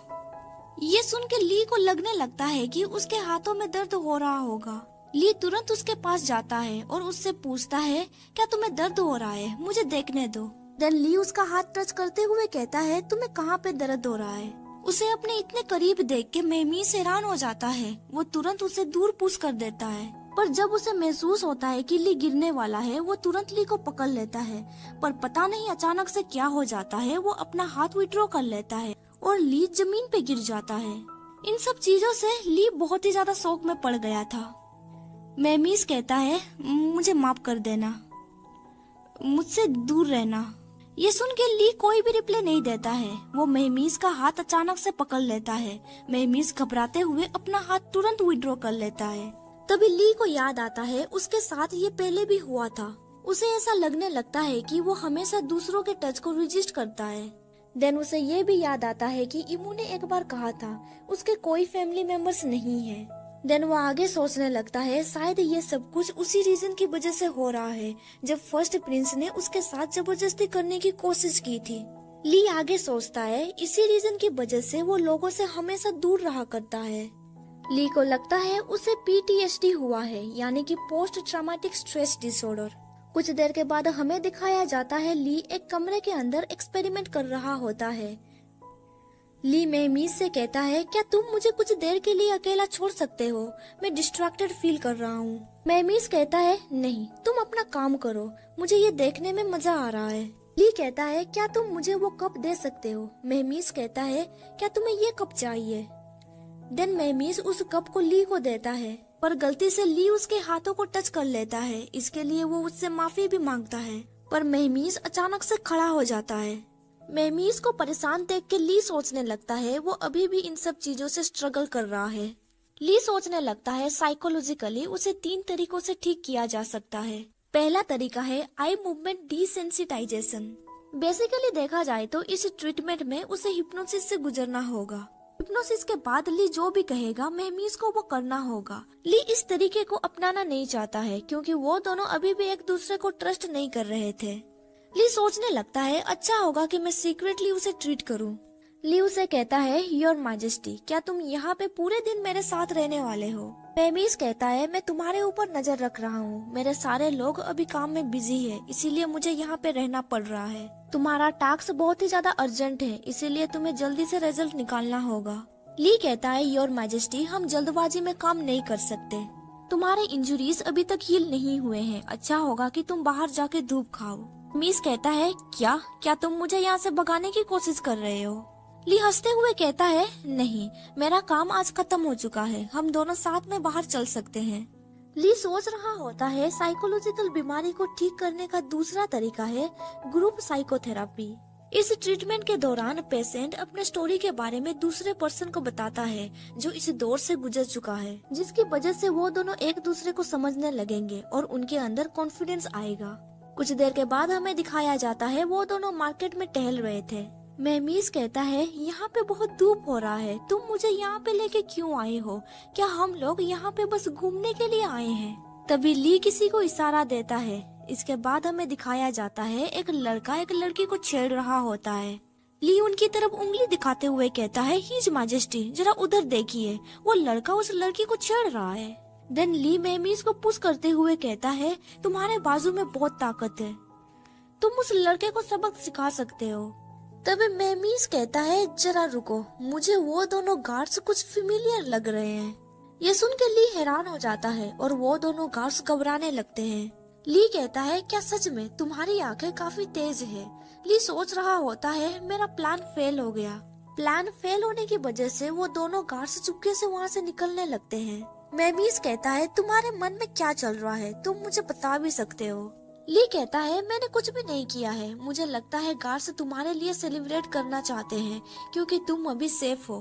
ये सुन के ली को लगने लगता है कि उसके हाथों में दर्द हो रहा होगा। ली तुरंत उसके पास जाता है और उससे पूछता है, क्या तुम्हें दर्द हो रहा है? मुझे देखने दो। देन ली उसका हाथ टच करते हुए कहता है, तुम्हें कहाँ पे दर्द हो रहा है? उसे अपने इतने करीब देख के मेहमीस हैरान हो जाता है। वो तुरंत उसे दूर पुश कर देता है, पर जब उसे महसूस होता है कि ली गिरने वाला है, वो तुरंत ली को पकड़ लेता है। पर पता नहीं अचानक से क्या हो जाता है, वो अपना हाथ विड्रॉ कर लेता है और ली जमीन पे गिर जाता है। इन सब चीजों से ली बहुत ही ज्यादा शौक में पड़ गया था। मेहमीस कहता है, मुझे माफ कर देना, मुझसे दूर रहना। ये सुन के ली कोई भी रिप्लाई नहीं देता है। वो मेहमीस का हाथ अचानक से पकड़ लेता है। मेहमीस घबराते हुए अपना हाथ तुरंत विड्रॉ कर लेता है। तभी ली को याद आता है उसके साथ ये पहले भी हुआ था। उसे ऐसा लगने लगता है कि वो हमेशा दूसरों के टच को रजिस्ट करता है। देन उसे ये भी याद आता है कि इमू ने एक बार कहा था उसके कोई फैमिली मेंबर्स नहीं है। देन वो आगे सोचने लगता है शायद ये सब कुछ उसी रीजन की वजह से हो रहा है जब फर्स्ट प्रिंस ने उसके साथ जबरदस्ती करने की कोशिश की थी। ली आगे सोचता है इसी रीजन की वजह से वो लोगों से हमेशा दूर रहा करता है। ली को लगता है उसे PTSD हुआ है, यानी कि पोस्ट ट्रॉमेटिक स्ट्रेस डिसऑर्डर। कुछ देर के बाद हमें दिखाया जाता है ली एक कमरे के अंदर एक्सपेरिमेंट कर रहा होता है। ली मेहमीस से कहता है, क्या तुम मुझे कुछ देर के लिए अकेला छोड़ सकते हो? मैं डिस्ट्रैक्टेड फील कर रहा हूँ। मेहमीस कहता है, नहीं, तुम अपना काम करो, मुझे ये देखने में मजा आ रहा है। ली कहता है, क्या तुम मुझे वो कप दे सकते हो? मेहमीस कहता है, क्या तुम्हें ये कप चाहिए? देन मेहमीस उस कप को ली को देता है, पर गलती से ली उसके हाथों को टच कर लेता है। इसके लिए वो उससे माफी भी मांगता है, पर मेहमीस अचानक से खड़ा हो जाता है। मेहमीस को परेशान देख के ली सोचने लगता है वो अभी भी इन सब चीजों से स्ट्रगल कर रहा है। ली सोचने लगता है साइकोलॉजिकली उसे 3 तरीकों से ठीक किया जा सकता है। पहला तरीका है आई मूवमेंट डिसेंसिटाइजेशन। बेसिकली देखा जाए तो इस ट्रीटमेंट में उसे हिप्नोसिस से गुजरना होगा। हिप्नोसिस के बाद ली जो भी कहेगा मेहमीस को वो करना होगा। ली इस तरीके को अपनाना नहीं चाहता है क्योंकि वो दोनों अभी भी एक दूसरे को ट्रस्ट नहीं कर रहे थे। ली सोचने लगता है अच्छा होगा कि मैं सीक्रेटली उसे ट्रीट करूं। ली उसे कहता है, योर मैजेस्टी, क्या तुम यहाँ पे पूरे दिन मेरे साथ रहने वाले हो? मेहमीस कहता है, मैं तुम्हारे ऊपर नजर रख रहा हूँ। मेरे सारे लोग अभी काम में बिजी है, इसीलिए मुझे यहाँ पे रहना पड़ रहा है। तुम्हारा टास्क बहुत ही ज्यादा अर्जेंट है, इसीलिए तुम्हें जल्दी से रिजल्ट निकालना होगा। ली कहता है, योर मैजेस्टी, हम जल्दबाजी में काम नहीं कर सकते। तुम्हारे इंजुरीज अभी तक हील नहीं हुए हैं। अच्छा होगा कि तुम बाहर जाके धूप खाओ। मेहमीस कहता है, क्या तुम मुझे यहाँ से भगाने की कोशिश कर रहे हो? ली हंसते हुए कहता है, नहीं, मेरा काम आज खत्म हो चुका है, हम दोनों साथ में बाहर चल सकते हैं। ली सोच रहा होता है साइकोलॉजिकल बीमारी को ठीक करने का दूसरा तरीका है ग्रुप साइकोथेरेपी। इस ट्रीटमेंट के दौरान पेशेंट अपने स्टोरी के बारे में दूसरे पर्सन को बताता है जो इस दौर से गुजर चुका है, जिसकी वजह से वो दोनों एक दूसरे को समझने लगेंगे और उनके अंदर कॉन्फिडेंस आएगा। कुछ देर के बाद हमें दिखाया जाता है वो दोनों मार्केट में टहल रहे थे। मेहमीस कहता है, यहाँ पे बहुत धूप हो रहा है, तुम मुझे यहाँ पे लेके क्यों आए हो? क्या हम लोग यहाँ पे बस घूमने के लिए आए हैं? तभी ली किसी को इशारा देता है। इसके बाद हमें दिखाया जाता है एक लड़का एक लड़की को छेड़ रहा होता है। ली उनकी तरफ उंगली दिखाते हुए कहता है, हिज मैजेस्टी, जरा उधर देखिए, वो लड़का उस लड़की को छेड़ रहा है। देन ली मेहमीस को पुश करते हुए कहता है, तुम्हारे बाजू में बहुत ताकत है, तुम उस लड़के को सबक सिखा सकते हो। तभी मेहमीस कहता है, जरा रुको, मुझे वो दोनों गार्ड्स कुछ फेमिलियर लग रहे हैं। ये सुन के ली हैरान हो जाता है और वो दोनों गार्ड्स घबराने लगते हैं। ली कहता है, क्या सच में तुम्हारी आंखें काफी तेज है? ली सोच रहा होता है मेरा प्लान फेल हो गया। प्लान फेल होने की वजह से वो दोनों गार्ड्स चुपके से वहाँ से निकलने लगते हैं। मेहमीस कहता है, तुम्हारे मन में क्या चल रहा है, तुम मुझे बता भी सकते हो। ली कहता है, मैंने कुछ भी नहीं किया है, मुझे लगता है गार्ड्स तुम्हारे लिए सेलिब्रेट करना चाहते हैं क्योंकि तुम अभी सेफ हो।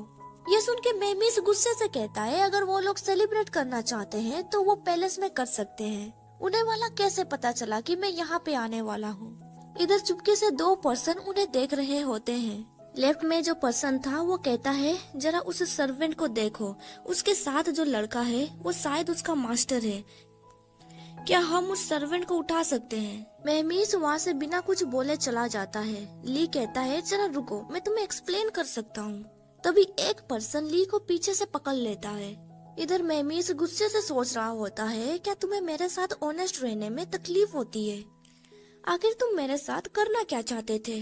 ये सुन के मेहमीस गुस्से से कहता है, अगर वो लोग सेलिब्रेट करना चाहते हैं तो वो पैलेस में कर सकते हैं, उन्हें वाला कैसे पता चला कि मैं यहाँ पे आने वाला हूँ? इधर चुपके से 2 पर्सन उन्हें देख रहे होते हैं। लेफ्ट में जो पर्सन था वो कहता है, जरा उस सर्वेंट को देखो, उसके साथ जो लड़का है वो शायद उसका मास्टर है, क्या हम उस सर्वेंट को उठा सकते हैं? मेहमीस वहाँ से बिना कुछ बोले चला जाता है। ली कहता है, जरा रुको, मैं तुम्हें एक्सप्लेन कर सकता हूँ। तभी एक पर्सन ली को पीछे से पकड़ लेता है। इधर मेहमीस गुस्से से सोच रहा होता है, क्या तुम्हें मेरे साथ ऑनेस्ट रहने में तकलीफ होती है? आखिर तुम मेरे साथ करना क्या चाहते थे?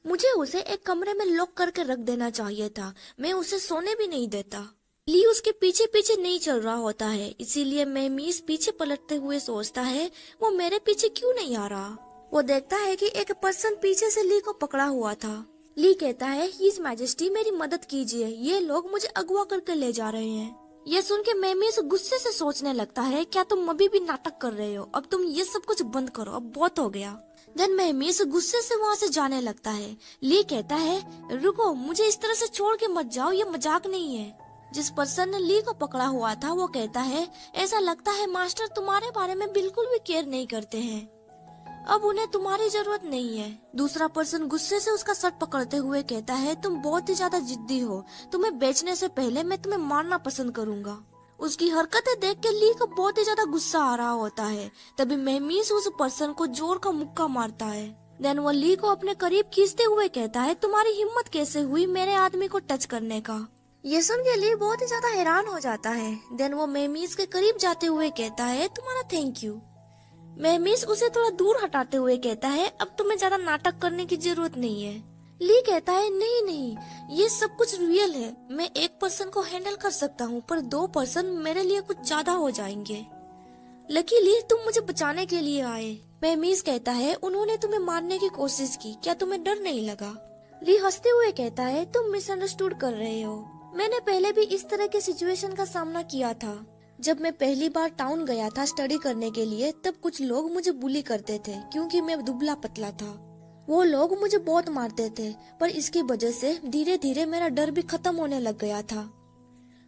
मुझे उसे एक कमरे में लॉक करके रख देना चाहिए था, मैं उसे सोने भी नहीं देता। ली उसके पीछे पीछे नहीं चल रहा होता है, इसीलिए मेहमीस पीछे पलटते हुए सोचता है वो मेरे पीछे क्यों नहीं आ रहा। वो देखता है कि एक पर्सन पीछे से ली को पकड़ा हुआ था। ली कहता है हिज मैजेस्टी मेरी मदद कीजिए, ये लोग मुझे अगवा करके ले जा रहे हैं। ये सुन के मेहमीस गुस्से से सोचने लगता है क्या तुम अभी भी नाटक कर रहे हो, अब तुम ये सब कुछ बंद करो, अब बहुत हो गया। देन मेहमीस गुस्से से वहाँ से जाने लगता है। ली कहता है रुको, मुझे इस तरह से छोड़ के मत जाओ, ये मजाक नहीं है। जिस पर्सन ने ली को पकड़ा हुआ था वो कहता है ऐसा लगता है मास्टर तुम्हारे बारे में बिल्कुल भी केयर नहीं करते हैं, अब उन्हें तुम्हारी जरूरत नहीं है। दूसरा पर्सन गुस्से से उसका शर्ट पकड़ते हुए कहता है तुम बहुत ही ज्यादा जिद्दी हो, तुम्हें बेचने से पहले मैं तुम्हें मारना पसंद करूंगा। उसकी हरकतें देख के ली को बहुत ही ज्यादा गुस्सा आ रहा होता है। तभी मेहमीस उस पर्सन को जोर का मुक्का मारता है। देन वो ली को अपने करीब खींचते हुए कहता है तुम्हारी हिम्मत कैसे हुई मेरे आदमी को टच करने का। ये सुन के ली बहुत ही ज्यादा हैरान हो जाता है। देन वो मेहमीस के करीब जाते हुए कहता है तुम्हारा थैंक यू। मेहमीस उसे थोड़ा दूर हटाते हुए कहता है अब तुम्हें ज्यादा नाटक करने की जरूरत नहीं है। ली कहता है नहीं नहीं, ये सब कुछ रियल है, मैं एक पर्सन को हैंडल कर सकता हूँ पर दो पर्सन मेरे लिए कुछ ज्यादा हो जाएंगे। लकीली तुम मुझे बचाने के लिए आए। मेहमीस कहता है उन्होंने तुम्हें मारने की कोशिश की, क्या तुम्हें डर नहीं लगा। ली हंसते हुए कहता है तुम मिसअंडरस्टूड कर रहे हो, मैंने पहले भी इस तरह के सिचुएशन का सामना किया था। जब मैं पहली बार टाउन गया था स्टडी करने के लिए तब कुछ लोग मुझे बुली करते थे क्योंकि मैं दुबला पतला था। वो लोग मुझे बहुत मारते थे पर इसकी वजह से धीरे धीरे मेरा डर भी खत्म होने लग गया था।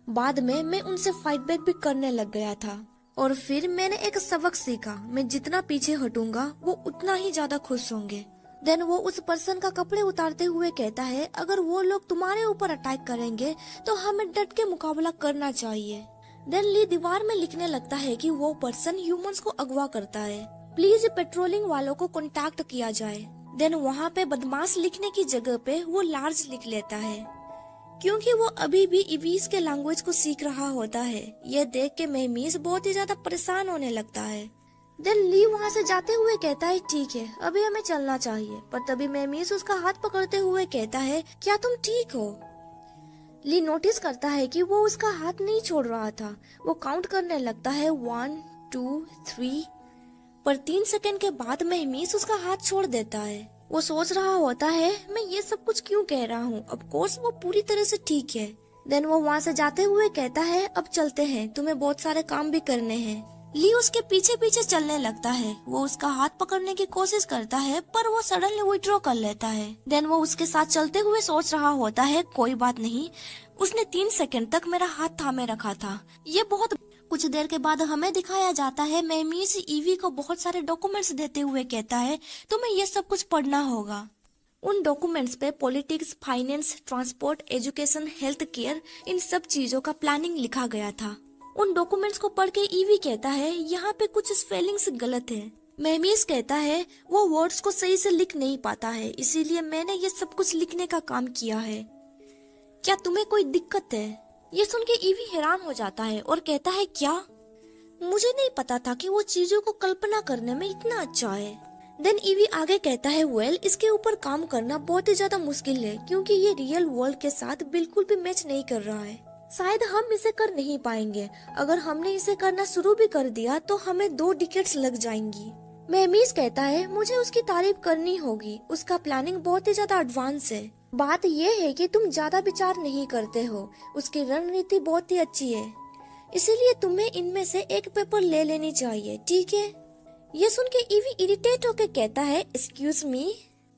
बाद में मैं उनसे फाइट बैक भी करने लग गया था और फिर मैंने एक सबक सीखा, मैं जितना पीछे हटूंगा वो उतना ही ज्यादा खुश होंगे। देन वो उस पर्सन का कपड़े उतारते हुए कहता है अगर वो लोग तुम्हारे ऊपर अटैक करेंगे तो हमें डट के मुकाबला करना चाहिए। देन ली दीवार में लिखने लगता है कि वो पर्सन ह्यूमंस को अगवा करता है, प्लीज पेट्रोलिंग वालों को कांटेक्ट किया जाए। देन वहाँ पे बदमाश लिखने की जगह पे वो लार्ज लिख लेता है क्योंकि वो अभी भी इवीस के लैंग्वेज को सीख रहा होता है। ये देख के मेहमीस बहुत ही ज्यादा परेशान होने लगता है। देन ली वहाँ से जाते हुए कहता है ठीक है अभी हमें चलना चाहिए, पर तभी मेहमीस उसका हाथ पकड़ते हुए कहता है क्या तुम ठीक हो। ली नोटिस करता है कि वो उसका हाथ नहीं छोड़ रहा था। वो काउंट करने लगता है 1 2 3, पर 3 सेकंड के बाद मेहमीस उसका हाथ छोड़ देता है। वो सोच रहा होता है मैं ये सब कुछ क्यों कह रहा हूँ, ऑफ कोर्स वो पूरी तरह से ठीक है। देन वो वहाँ से जाते हुए कहता है अब चलते हैं, तुम्हें बहुत सारे काम भी करने हैं। ली उसके पीछे पीछे चलने लगता है। वो उसका हाथ पकड़ने की कोशिश करता है पर वो सडनली विड्रॉ कर लेता है। देन वो उसके साथ चलते हुए सोच रहा होता है कोई बात नहीं, उसने 3 सेकंड तक मेरा हाथ थामे रखा था, ये बहुत। कुछ देर के बाद हमें दिखाया जाता है मेहमीस ईवी को बहुत सारे डॉक्यूमेंट्स देते हुए कहता है तुम्हें ये सब कुछ पढ़ना होगा। उन डॉक्यूमेंट्स पे politics, finance, transport, education, health care, इन सब चीजों का प्लानिंग लिखा गया था। उन डॉक्यूमेंट्स को पढ़ के ईवी कहता है यहाँ पे कुछ स्पेलिंग्स गलत है। मेहमीस कहता है वो वर्ड्स को सही से लिख नहीं पाता है, इसीलिए मैंने ये सब कुछ लिखने का काम किया है, क्या तुम्हें कोई दिक्कत है। ये सुन के ईवी हैरान हो जाता है और कहता है क्या, मुझे नहीं पता था कि वो चीजों को कल्पना करने में इतना अच्छा है। देन ईवी आगे कहता है वेल इसके ऊपर काम करना बहुत ही ज्यादा मुश्किल है क्योंकि ये रियल वर्ल्ड के साथ बिल्कुल भी मैच नहीं कर रहा है, शायद हम इसे कर नहीं पाएंगे। अगर हमने इसे करना शुरू भी कर दिया तो हमें 2 डिकेड्स लग जाएंगी। मेहमीस कहता है मुझे उसकी तारीफ करनी होगी, उसका प्लानिंग बहुत ही ज्यादा एडवांस है। बात ये है कि तुम ज्यादा विचार नहीं करते हो, उसकी रणनीति बहुत ही अच्छी है, इसीलिए तुम्हें इनमें से एक पेपर ले लेनी चाहिए, ठीक है। ये सुन के ईवी इरिटेट होकर कहता है एक्सक्यूज मी,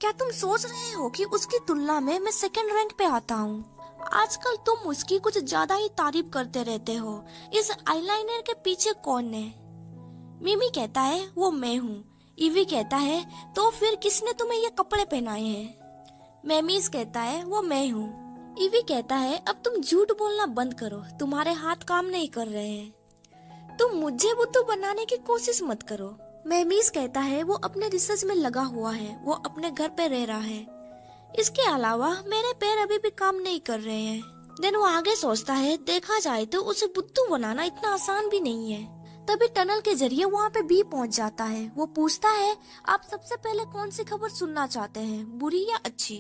क्या तुम सोच रहे हो कि उसकी तुलना में मैं सेकंड रैंक पे आता हूँ। आजकल तुम उसकी कुछ ज्यादा ही तारीफ करते रहते हो, इस आईलाइनर के पीछे कौन है। मिमी कहता है वो मैं हूँ। ईवी कहता है तो फिर किसने तुम्हें ये कपड़े पहनाए हैं। मेहमीस कहता है वो मैं हूँ। ईवी कहता है अब तुम झूठ बोलना बंद करो, तुम्हारे हाथ काम नहीं कर रहे हैं, तुम मुझे बुद्धू बनाने की कोशिश मत करो। मेहमीस कहता है वो अपने रिसर्च में लगा हुआ है, वो अपने घर पे रह रहा है, इसके अलावा मेरे पैर अभी भी काम नहीं कर रहे हैं। देन वो आगे सोचता है देखा जाए तो उसे बुद्धू बनाना इतना आसान भी नहीं है। तभी टनल के जरिए वहाँ पे बी पहुँच जाता है। वो पूछता है, आप सबसे पहले कौन सी खबर सुनना चाहते हैं, बुरी या अच्छी?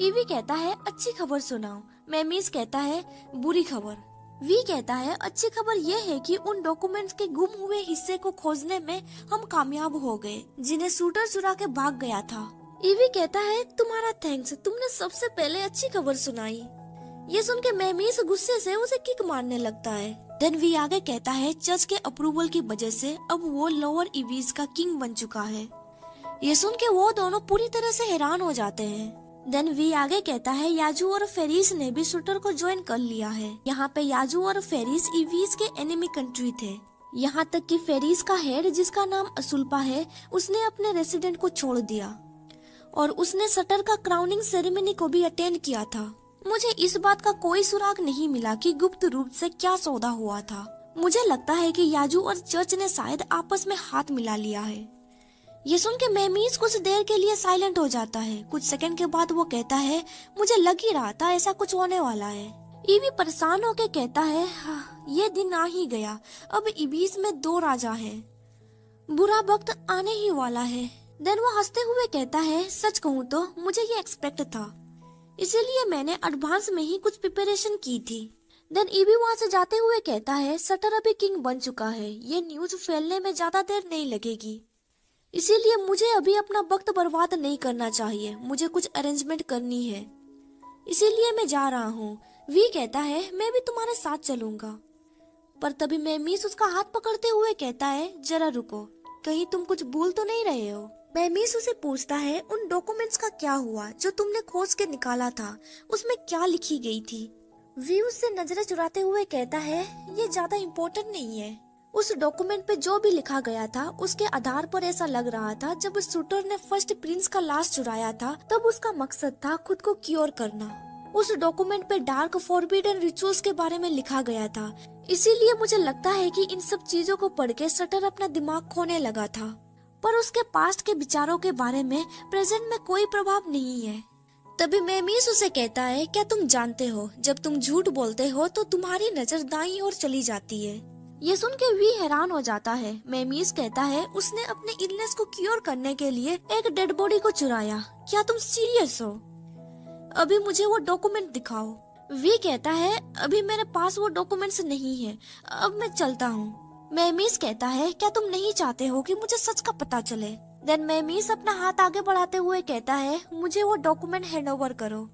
ईवी कहता है, अच्छी खबर सुनाओ। मेमिस कहता है, बुरी खबर। वी कहता है, अच्छी खबर ये है कि उन डॉक्यूमेंट्स के गुम हुए हिस्से को खोजने में हम कामयाब हो गए, जिन्हें शूटर चुरा के भाग गया था। ईवी कहता है, तुम्हारा थैंक्स, तुमने सबसे पहले अच्छी खबर सुनाई। ये सुन के मेमिस गुस्से से उसे किक मारने लगता है। देन वी आगे कहता है, चर्च के अप्रूवल की वजह से अब वो लोअर इवीज का किंग बन चुका है। ये सुन के वो दोनों पूरी तरह से हैरान हो जाते हैं। देन वी आगे कहता है, याजू और फेरिस ने भी शूटर को ज्वाइन कर लिया है। यहाँ पे याजू और फेरिस इवीज के एनिमी कंट्री थे। यहाँ तक कि फेरिस का हेड, जिसका नाम असुल्पा है, उसने अपने रेसिडेंट को छोड़ दिया और उसने शटर का क्राउनिंग सेरेमनी को भी अटेंड किया था। मुझे इस बात का कोई सुराग नहीं मिला कि गुप्त रूप से क्या सौदा हुआ था। मुझे लगता है कि याजू और चर्च ने शायद आपस में हाथ मिला लिया है। ये सुन के मेमिस कुछ देर के लिए साइलेंट हो जाता है। कुछ सेकंड के बाद वो कहता है, मुझे लग ही रहा था ऐसा कुछ होने वाला है। ईवी परेशान होके कहता है, ये दिन आ ही गया, अब इबीस में 2 राजा हैं, बुरा वक्त आने ही वाला है। देन वो हंसते हुए कहता है, सच कहूँ तो मुझे ये एक्सपेक्ट था, इसीलिए मैंने एडवांस में ही कुछ प्रिपरेशन की थी। देन ईवी वहाँ से जाते हुए कहता है, शटर अभी किंग बन चुका है, ये न्यूज फैलने में ज्यादा देर नहीं लगेगी, इसीलिए मुझे अभी अपना वक्त बर्बाद नहीं करना चाहिए। मुझे कुछ अरेंजमेंट करनी है, इसीलिए मैं जा रहा हूँ। वी कहता है, मैं भी तुम्हारे साथ चलूंगा। पर तभी मेमिस उसका हाथ पकड़ते हुए कहता है, जरा रुको, कहीं तुम कुछ भूल तो नहीं रहे हो? मेमिस उसे पूछता है, उन डॉक्यूमेंट्स का क्या हुआ जो तुमने खोज के निकाला था, उसमें क्या लिखी गई थी? वी उससे नजरें चुराते हुए कहता है, ये ज्यादा इम्पोर्टेंट नहीं है। उस डॉक्यूमेंट पे जो भी लिखा गया था उसके आधार पर ऐसा लग रहा था, जब शूटर ने फर्स्ट प्रिंस का लाश चुराया था तब उसका मकसद था खुद को क्योर करना। उस डॉक्यूमेंट पे डार्क फॉरबिडन रिचुअल्स के बारे में लिखा गया था, इसीलिए मुझे लगता है कि इन सब चीजों को पढ़ के शटर अपना दिमाग खोने लगा था। पर उसके पास्ट के विचारों के बारे में प्रेजेंट में कोई प्रभाव नहीं है। तभी मेमिस उसे कहता है, क्या तुम जानते हो, जब तुम झूठ बोलते हो तो तुम्हारी नजर दाईं ओर चली जाती है। ये सुन के वी हैरान हो जाता है। मेमिस कहता है, उसने अपने इलनेस को क्योर करने के लिए एक डेड बॉडी को चुराया। क्या तुम सीरियस हो? अभी मुझे वो डॉक्यूमेंट दिखाओ। वी कहता है, अभी मेरे पास वो डॉक्यूमेंट्स नहीं है, अब मैं चलता हूँ। मेमिस कहता है, क्या तुम नहीं चाहते हो कि मुझे सच का पता चले? देन मेमिस अपना हाथ आगे बढ़ाते हुए कहता है, मुझे वो डॉक्यूमेंट हैंड ओवर करो।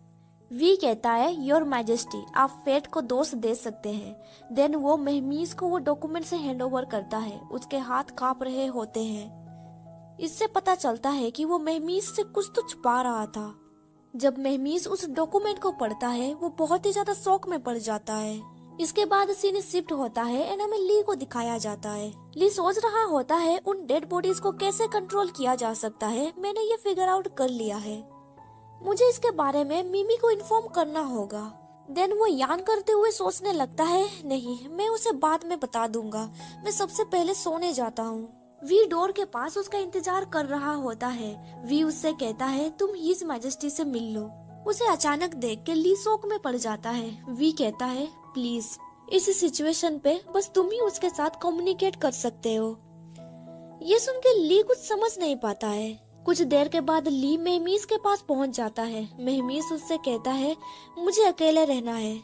वी कहता है, योर मैजेस्टी, आप फेट को दोष दे सकते हैं। देन वो मेमिस को वो डॉक्यूमेंट से हैंड ओवर करता है। उसके हाथ कांप रहे होते हैं। इससे पता चलता है कि वो मेमिस से कुछ तो छुपा रहा था। जब मेमिस उस डॉक्यूमेंट को पढ़ता है वो बहुत ही ज्यादा शॉक में पड़ जाता है। इसके बाद सीन शिफ्ट होता है एंड हमें ली को दिखाया जाता है। ली सोच रहा होता है उन डेड बॉडीज को कैसे कंट्रोल किया जा सकता है। मैंने ये फिगर आउट कर लिया है, मुझे इसके बारे में मिमी को इन्फॉर्म करना होगा। देन वो यान करते हुए सोचने लगता है, नहीं, मैं उसे बाद में बता दूंगा, मैं सबसे पहले सोने जाता हूँ। वी डोर के पास उसका इंतजार कर रहा होता है। वी उससे कहता है, तुम हिज मैजेस्टी से मिल लो। उसे अचानक देख के ली शोक में पड़ जाता है। वी कहता है, प्लीज इस सिचुएशन पे बस तुम ही उसके साथ कम्युनिकेट कर सकते हो। ये सुन के ली कुछ समझ नहीं पाता है। कुछ देर के बाद ली मेमिस के पास पहुंच जाता है। मेमिस उससे कहता है, मुझे अकेले रहना है।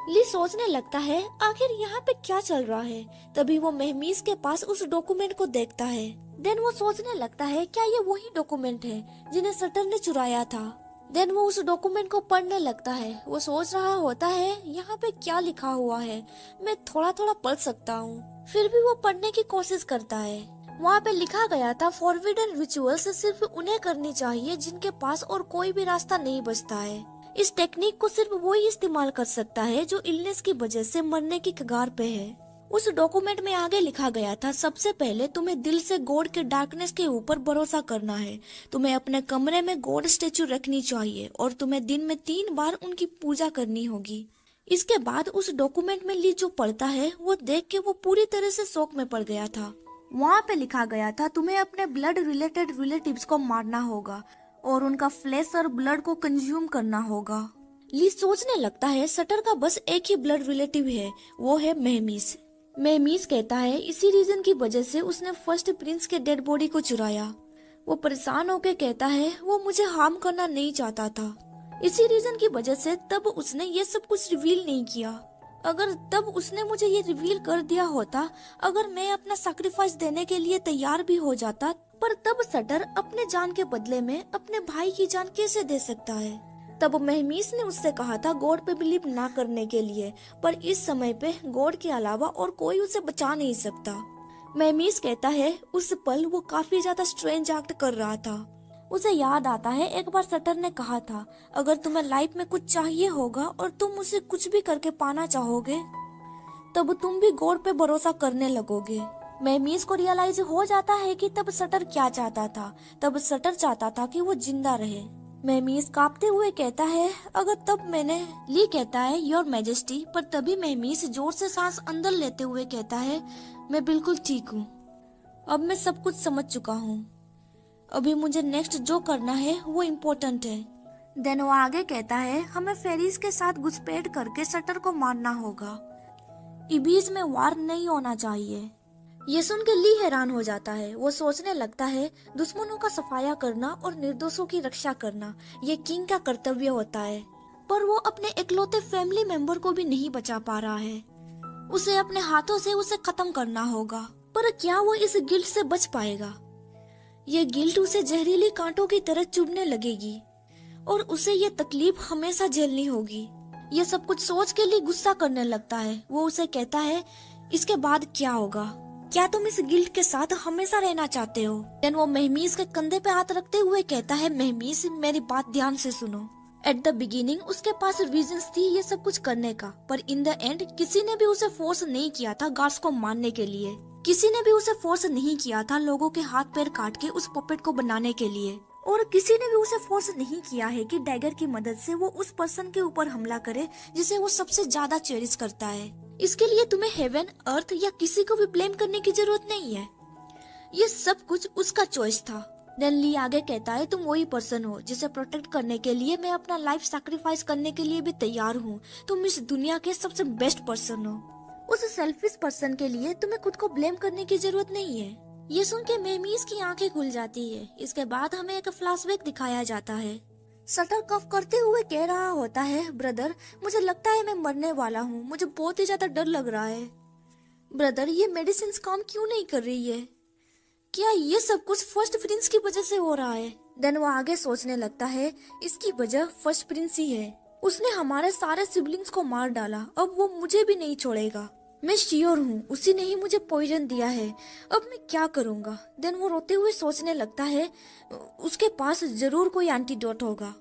ली सोचने लगता है, आखिर यहाँ पे क्या चल रहा है। तभी वो मेमिस के पास उस डॉक्यूमेंट को देखता है। देन वो सोचने लगता है, क्या ये वही डॉक्यूमेंट है जिन्हें शटर ने चुराया था। देन वो उस डॉक्यूमेंट को पढ़ने लगता है। वो सोच रहा होता है, यहाँ पे क्या लिखा हुआ है, मैं थोड़ा थोड़ा पढ़ सकता हूँ। फिर भी वो पढ़ने की कोशिश करता है। वहाँ पे लिखा गया था, फॉरबिडन रिचुअल्स सिर्फ उन्हें करनी चाहिए जिनके पास और कोई भी रास्ता नहीं बचता है। इस टेक्निक को सिर्फ वो ही इस्तेमाल कर सकता है जो इलनेस की वजह से मरने की कगार पे है। उस डॉक्यूमेंट में आगे लिखा गया था, सबसे पहले तुम्हें दिल से गॉड के डार्कनेस के ऊपर भरोसा करना है। तुम्हें अपने कमरे में गॉड स्टेचू रखनी चाहिए और तुम्हें दिन में 3 बार उनकी पूजा करनी होगी। इसके बाद उस डॉक्यूमेंट में ली जो पढ़ता है वो देख के वो पूरी तरह से शौक में पड़ गया था। वहाँ पे लिखा गया था, तुम्हें अपने ब्लड रिलेटेड रिलेटिव्स को मारना होगा और उनका फ्लेश और ब्लड को कंज्यूम करना होगा। ली सोचने लगता है, शटर का बस एक ही ब्लड रिलेटिव है, वो है मेमिस। मेहमीस कहता है इसी रीजन की वजह से उसने फर्स्ट प्रिंस के डेड बॉडी को चुराया। वो परेशान होकर कहता है वो मुझे हार्म करना नहीं चाहता था, इसी रीजन की वजह से तब उसने ये सब कुछ रिवील नहीं किया। अगर तब उसने मुझे ये रिवील कर दिया होता, अगर मैं अपना सैक्रिफाइस देने के लिए तैयार भी हो जाता, पर तब शटर अपने जान के बदले में अपने भाई की जान कैसे दे सकता है। तब मेहमीस ने उससे कहा था गॉड पे बिलीव ना करने के लिए, पर इस समय पे गॉड के अलावा और कोई उसे बचा नहीं सकता। मेहमीस कहता है उस पल वो काफी ज्यादा स्ट्रेंज एक्ट कर रहा था। उसे याद आता है एक बार शटर ने कहा था अगर तुम्हें लाइफ में कुछ चाहिए होगा और तुम उसे कुछ भी करके पाना चाहोगे तब तुम भी गॉड पे भरोसा करने लगोगे। मेहमीस को रियलाइज हो जाता है कि तब शटर क्या चाहता था। तब शटर चाहता था कि वो जिंदा रहे। मेहमीस कांपते हुए कहता है अगर तब मैंने ली कहता है योर मैजेस्टी, पर तभी मेहमीस जोर से सांस अंदर लेते हुए कहता है मैं बिल्कुल ठीक हूँ, अब मैं सब कुछ समझ चुका हूँ, अभी मुझे नेक्स्ट जो करना है वो इम्पोर्टेंट है। देन वो आगे कहता है हमें फेरीज के साथ घुसपैठ करके शटर को मारना होगा, इबीज में वार नहीं होना चाहिए। ये सुन के ली हैरान हो जाता है। वो सोचने लगता है दुश्मनों का सफाया करना और निर्दोषों की रक्षा करना ये किंग का कर्तव्य होता है, पर वो अपने इकलौते फैमिली मेंबर को भी नहीं बचा पा रहा है। उसे अपने हाथों से उसे खत्म करना होगा, पर क्या वो इस गिल्ट से बच पाएगा? ये गिल्ट उसे जहरीली कांटों की तरह चुभने लगेगी और उसे ये तकलीफ हमेशा झेलनी होगी। ये सब कुछ सोच के लिए गुस्सा करने लगता है। वो उसे कहता है इसके बाद क्या होगा, क्या तुम इस गिल्ट के साथ हमेशा रहना चाहते हो? देन वो मेहमीस के कंधे पे हाथ रखते हुए कहता है मेहमीस मेरी बात ध्यान से सुनो। एट द बिगिनिंग उसके पास रीजंस थी ये सब कुछ करने का, पर इन द एंड किसी ने भी उसे फोर्स नहीं किया था गार्ड्स को मारने के लिए। किसी ने भी उसे फोर्स नहीं किया था लोगों के हाथ पैर काट के उस पपेट को बनाने के लिए, और किसी ने भी उसे फोर्स नहीं किया है कि डैगर की मदद से वो उस पर्सन के ऊपर हमला करे जिसे वो सबसे ज्यादा चेरिश करता है। इसके लिए तुम्हें हेवन, अर्थ या किसी को भी ब्लेम करने की जरूरत नहीं है। ये सब कुछ उसका चॉइस था। देन ली आगे कहता है तुम वही पर्सन हो जिसे प्रोटेक्ट करने के लिए मैं अपना लाइफ सैक्रिफाइस करने के लिए भी तैयार हूँ। तुम इस दुनिया के सबसे बेस्ट पर्सन हो। उस सेल्फिश पर्सन के लिए तुम्हें खुद को ब्लेम करने की जरूरत नहीं है। ये सुन के मेहमीस की आंखें खुल जाती है। इसके बाद हमें एक फ्लैशबैक दिखाया जाता है। शटर कफ करते हुए कह रहा होता है ब्रदर मुझे लगता है मैं मरने वाला हूँ, मुझे बहुत ही ज्यादा डर लग रहा है। ब्रदर ये मेडिसिन काम क्यों नहीं कर रही है? क्या ये सब कुछ फर्स्ट प्रिंस की वजह से हो रहा है? देन वो आगे सोचने लगता है इसकी वजह फर्स्ट प्रिंस ही है। उसने हमारे सारे सिबलिंग्स को मार डाला, अब वो मुझे भी नहीं छोड़ेगा। मैं श्योर हूँ उसी ने ही मुझे पॉइजन दिया है, अब मैं क्या करूँगा? देन वो रोते हुए सोचने लगता है उसके पास जरूर कोई एंटीडोट होगा।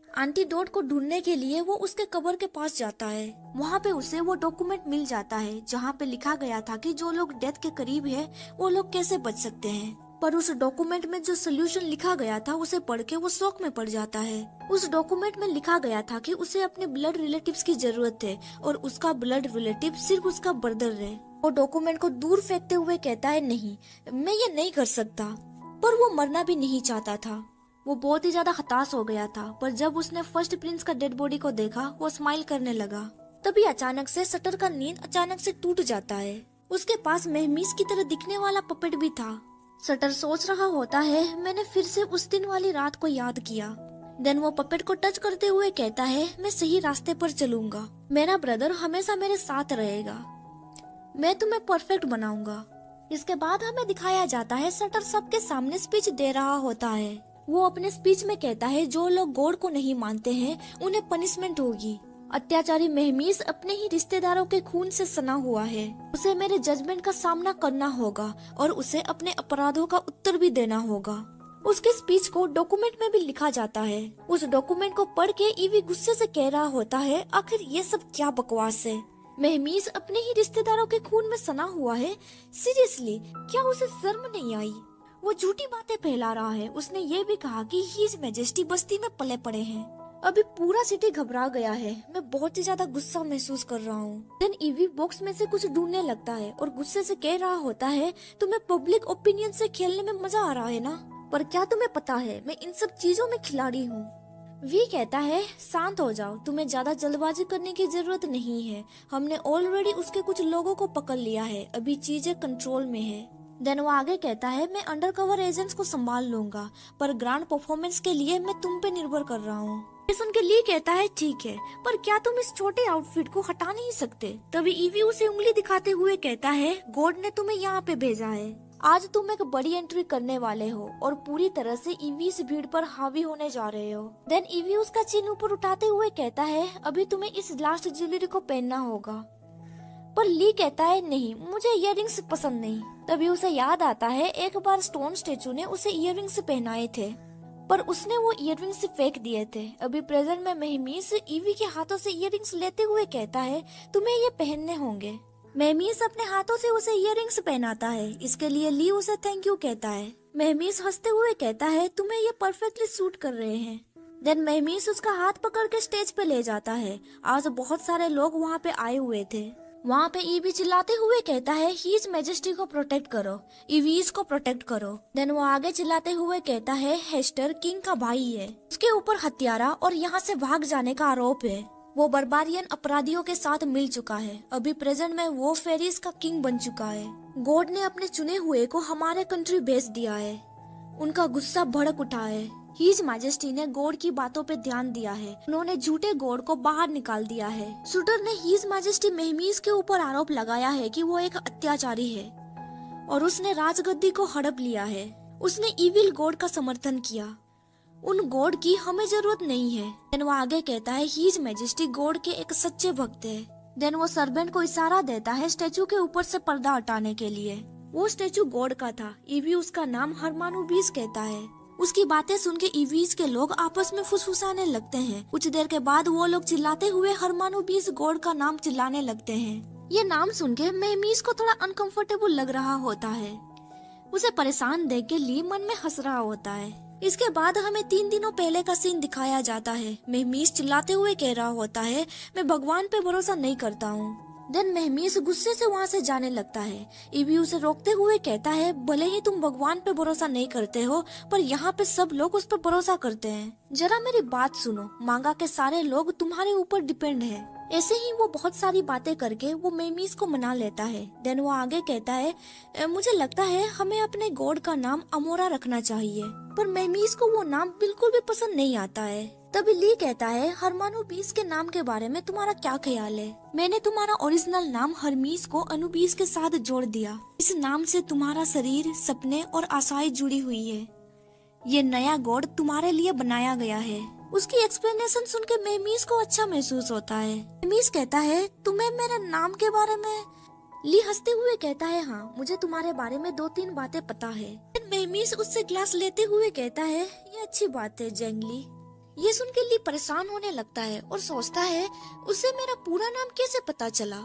एंटीडोट को ढूंढने के लिए वो उसके कब्र के पास जाता है। वहाँ पे उसे वो डॉक्यूमेंट मिल जाता है जहाँ पे लिखा गया था कि जो लोग डेथ के करीब है वो लोग कैसे बच सकते हैं। पर उस डॉक्यूमेंट में जो सोल्यूशन लिखा गया था उसे पढ़ के वो शौक में पड़ जाता है। उस डॉक्यूमेंट में लिखा गया था कि उसे अपने ब्लड रिलेटिव्स की जरूरत है और उसका ब्लड रिलेटिव सिर्फ उसका ब्रदर है। वो डॉक्यूमेंट को दूर फेंकते हुए कहता है नहीं मैं ये नहीं कर सकता, पर वो मरना भी नहीं चाहता था। वो बहुत ही ज्यादा हताश हो गया था, पर जब उसने फर्स्ट प्रिंस का डेड बॉडी को देखा वो स्माइल करने लगा। तभी अचानक से शटर का नींद अचानक से टूट जाता है। उसके पास मेहमीस की तरह दिखने वाला पपेट भी था। शटर सोच रहा होता है मैंने फिर से उस दिन वाली रात को याद किया। देन वो पपेट को टच करते हुए कहता है मैं सही रास्ते पर चलूंगा, मेरा ब्रदर हमेशा मेरे साथ रहेगा, मैं तुम्हें परफेक्ट बनाऊंगा। इसके बाद हमें दिखाया जाता है शटर सबके सामने स्पीच दे रहा होता है। वो अपने स्पीच में कहता है जो लोग गॉड को नहीं मानते हैं उन्हें पनिशमेंट होगी। अत्याचारी मेहमीस अपने ही रिश्तेदारों के खून से सना हुआ है। उसे मेरे जजमेंट का सामना करना होगा और उसे अपने अपराधों का उत्तर भी देना होगा। उसके स्पीच को डॉक्यूमेंट में भी लिखा जाता है। उस डॉक्यूमेंट को पढ़ के ईवी गुस्से से कह रहा होता है आखिर ये सब क्या बकवास है? मेहमीस अपने ही रिश्तेदारों के खून में सना हुआ है, सीरियसली क्या उसे शर्म नहीं आई? वो झूठी बातें फैला रहा है। उसने ये भी कहा कि हिज मैजेस्टी बस्ती में पले पड़े हैं। अभी पूरा सिटी घबरा गया है। मैं बहुत ही ज्यादा गुस्सा महसूस कर रहा हूँ। देन ईवी बॉक्स में से कुछ ढूंढने लगता है और गुस्से से कह रहा होता है तुम्हें पब्लिक ओपिनियन से खेलने में मजा आ रहा है ना, पर क्या तुम्हें पता है मैं इन सब चीजों में खिलाड़ी हूँ। वी कहता है शांत हो जाओ, तुम्हें ज्यादा जल्दबाजी करने की जरूरत नहीं है, हमने ऑलरेडी उसके कुछ लोगों को पकड़ लिया है, अभी चीजें कंट्रोल में है। देन वो आगे कहता है मैं अंडरकवर एजेंट्स को संभाल लूंगा, पर ग्रांड परफॉर्मेंस के लिए मैं तुम पे निर्भर कर रहा हूँ। ये सुन के ली कहता है ठीक है, पर क्या तुम इस छोटे आउटफिट को हटा नहीं सकते? तभी ईवी उसे उंगली दिखाते हुए कहता है गॉड ने तुम्हें यहाँ पे भेजा है, आज तुम एक बड़ी एंट्री करने वाले हो और पूरी तरह से ईवी इस भीड़ पर हावी होने जा रहे हो। देन ईवी उसका चिन्ह ऊपर उठाते हुए कहता है अभी तुम्हें इस लास्ट ज्वेलरी को पहनना होगा, पर ली कहता है नहीं, मुझे इयररिंग्स पसंद नहीं। तभी उसे याद आता है एक बार स्टोन स्टेचू ने उसे इयररिंग्स पहनाए थे, पर उसने वो इयररिंग्स फेंक दिए थे। अभी प्रेजेंट में मेहमीस ईवी के हाथों से इयररिंग्स लेते हुए कहता है तुम्हें ये पहनने होंगे। मेहमीस अपने हाथों से उसे इयररिंग्स पहनाता है, इसके लिए ली उसे थैंक यू कहता है। मेहमीस हंसते हुए कहता है तुम्हें ये परफेक्टली सूट कर रहे हैं। देन मेहमीस उसका हाथ पकड़ के स्टेज पे ले जाता है। आज बहुत सारे लोग वहाँ पे आए हुए थे। वहाँ पे ईवी चिल्लाते हुए कहता है हीज मैजेस्टी को प्रोटेक्ट करो, ईवीज को प्रोटेक्ट करो। देन वो आगे चिल्लाते हुए कहता है हेस्टर किंग का भाई है, उसके ऊपर हत्यारा और यहाँ से भाग जाने का आरोप है, वो बर्बारियन अपराधियों के साथ मिल चुका है, अभी प्रेजेंट में वो फेरिस का किंग बन चुका है। गॉड ने अपने चुने हुए को हमारे कंट्री भेज दिया है, उनका गुस्सा भड़क उठा है। हीज मैजेस्टी ने गॉड की बातों पे ध्यान दिया है, उन्होंने झूठे गॉड को बाहर निकाल दिया है। शूटर ने हीज मैजेस्टी मेहमीस के ऊपर आरोप लगाया है कि वो एक अत्याचारी है और उसने राजगद्दी को हड़प लिया है। उसने इविल गॉड का समर्थन किया, उन गॉड की हमें जरूरत नहीं है। देन वो आगे कहता है हीज मैजेस्टी गॉड के एक सच्चे भक्त है। देन वो सर्वेंट को इशारा देता है स्टेचू के ऊपर से पर्दा हटाने के लिए। वो स्टेचू गॉड का था, ईवी उसका नाम हरमानुबीस कहता है। उसकी बातें सुन के ईवीज के लोग आपस में फुसफुसाने लगते हैं। कुछ देर के बाद वो लोग चिल्लाते हुए हरमानुबीस गॉड का नाम चिल्लाने लगते हैं। ये नाम सुन के मेहमीस को थोड़ा अनकंफर्टेबल लग रहा होता है, उसे परेशान देख के ली मन में हंस रहा होता है। इसके बाद हमें 3 दिनों पहले का सीन दिखाया जाता है। मेहमीस चिल्लाते हुए कह रहा होता है मैं भगवान पे भरोसा नहीं करता हूँ। देन मेहमीस गुस्से से वहाँ से जाने लगता है। ईवी उसे रोकते हुए कहता है भले ही तुम भगवान पे भरोसा नहीं करते हो, पर यहाँ पे सब लोग उस पर भरोसा करते हैं। जरा मेरी बात सुनो, मांगा के सारे लोग तुम्हारे ऊपर डिपेंड है। ऐसे ही वो बहुत सारी बातें करके वो मेहमीस को मना लेता है। देन वो आगे कहता है मुझे लगता है हमें अपने गॉड का नाम अमोरा रखना चाहिए, पर मेहमीस को वो नाम बिल्कुल भी पसंद नहीं आता है। तभी ली कहता है हरमानुबीस के नाम के बारे में तुम्हारा क्या ख्याल है? मैंने तुम्हारा ओरिजिनल नाम हरमीस को अनुबीस के साथ जोड़ दिया। इस नाम से तुम्हारा शरीर, सपने और आशाएं जुड़ी हुई है। ये नया गॉड तुम्हारे लिए बनाया गया है। उसकी एक्सप्लेनेशन सुन के मेहमीस को अच्छा महसूस होता है। मेहमीस कहता है तुम्हें मेरे नाम के बारे में? ली हंसते हुए कहता है हाँ, मुझे तुम्हारे बारे में 2-3 बातें पता है। मेहमीस उससे ग्लास लेते हुए कहता है ये अच्छी बात है जेंगली। ये सुन के ली परेशान होने लगता है और सोचता है उसे मेरा पूरा नाम कैसे पता चला।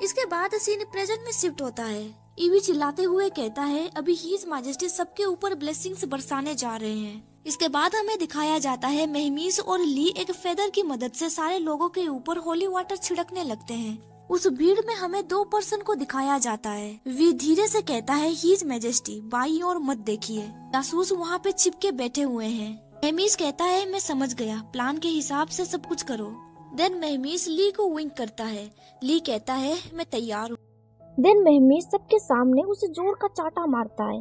इसके बाद सीन प्रेजेंट में शिफ्ट होता है। ईवी चिल्लाते हुए कहता है अभी हीज मैजेस्टी सबके ऊपर ब्लेसिंग्स बरसाने जा रहे हैं। इसके बाद हमें दिखाया जाता है मेहमीस और ली एक फेदर की मदद से सारे लोगों के ऊपर होली वाटर छिड़कने लगते हैं। उस भीड़ में हमें 2 पर्सन को दिखाया जाता है। वी धीरे से कहता है हीज मैजेस्टी बाई और मत देखिए, जासूस वहाँ पे छिपके बैठे हुए हैं। मेहमीस कहता है मैं समझ गया, प्लान के हिसाब से सब कुछ करो। देन मेहमीस ली को विंक करता है। ली कहता है मैं तैयार हूँ। देन मेहमीस सबके सामने उसे जोर का चाटा मारता है।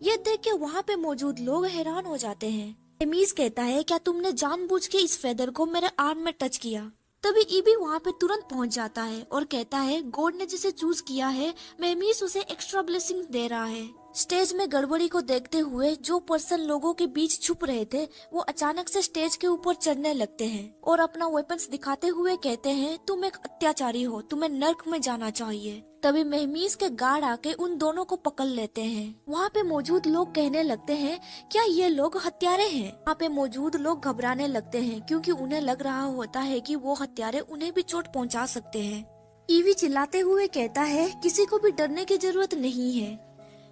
ये देख के वहाँ पे मौजूद लोग हैरान हो जाते हैं। मेहमीस कहता है क्या तुमने जानबूझ के इस फेदर को मेरे आर्म में टच किया? तभी ईबी वहाँ पे तुरंत पहुँच जाता है और कहता है गॉड ने जिसे चूज किया है मेहमीस उसे एक्स्ट्रा ब्लेसिंग दे रहा है। स्टेज में गड़बड़ी को देखते हुए जो पर्सन लोगों के बीच छुप रहे थे वो अचानक से स्टेज के ऊपर चढ़ने लगते हैं और अपना वेपन्स दिखाते हुए कहते हैं तुम एक अत्याचारी हो, तुम्हें नर्क में जाना चाहिए। तभी मेहमीस के गार्ड आके उन दोनों को पकड़ लेते हैं। वहाँ पे मौजूद लोग कहने लगते हैं क्या ये लोग हत्यारे हैं? वहाँ पे मौजूद लोग घबराने लगते हैं क्योंकि उन्हें लग रहा होता है कि वो हत्यारे उन्हें भी चोट पहुँचा सकते हैं। ईवी चिल्लाते हुए कहता है किसी को भी डरने की जरूरत नहीं है,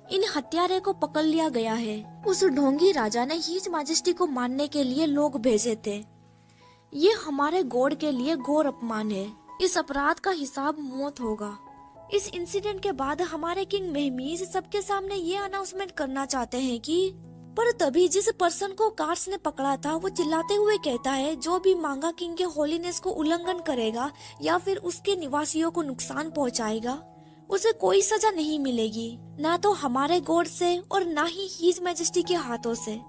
इन हत्यारे को पकड़ लिया गया है। उस ढोंगी राजा ने हीज मैजेस्टी को मारने के लिए लोग भेजे थे। ये हमारे गॉड के लिए घोर अपमान है, इस अपराध का हिसाब मौत होगा। इस इंसिडेंट के बाद हमारे किंग मेहमीस सबके सामने ये अनाउंसमेंट करना चाहते हैं कि पर तभी जिस पर्सन को गार्ड्स ने पकड़ा था वो चिल्लाते हुए कहता है जो भी मांगा किंग के होलीनेस को उल्लंघन करेगा या फिर उसके निवासियों को नुकसान पहुंचाएगा, उसे कोई सजा नहीं मिलेगी, ना तो हमारे गॉड से और ना ही हिज मैजेस्टी के हाथों से।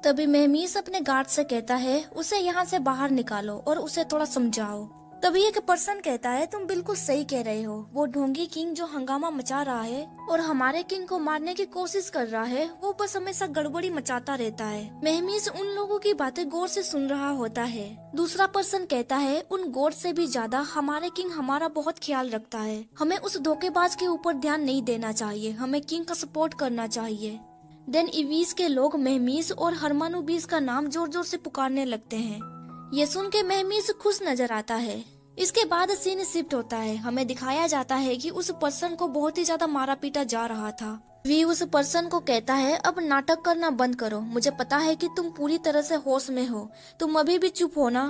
तभी मेहमीस अपने गार्ड से कहता है उसे यहाँ से बाहर निकालो और उसे थोड़ा समझाओ। तभी एक पर्सन कहता है तुम बिल्कुल सही कह रहे हो, वो ढोंगी किंग जो हंगामा मचा रहा है और हमारे किंग को मारने की कोशिश कर रहा है, वो बस हमेशा गड़बड़ी मचाता रहता है। मेहमीस उन लोगों की बातें गौर से सुन रहा होता है। दूसरा पर्सन कहता है उन गॉड से भी ज्यादा हमारे किंग हमारा बहुत ख्याल रखता है, हमें उस धोखेबाज के ऊपर ध्यान नहीं देना चाहिए, हमें किंग का सपोर्ट करना चाहिए। देन इवीस के लोग मेहमीस और हरमानुबीस का नाम जोर जोर से पुकारने लगते हैं। ये सुन के मेहमीस खुश नजर आता है। इसके बाद सीन शिफ्ट होता है। हमें दिखाया जाता है कि उस पर्सन को बहुत ही ज्यादा मारा पीटा जा रहा था। वी उस पर्सन को कहता है अब नाटक करना बंद करो, मुझे पता है कि तुम पूरी तरह से होश में हो, तुम अभी भी चुप हो ना।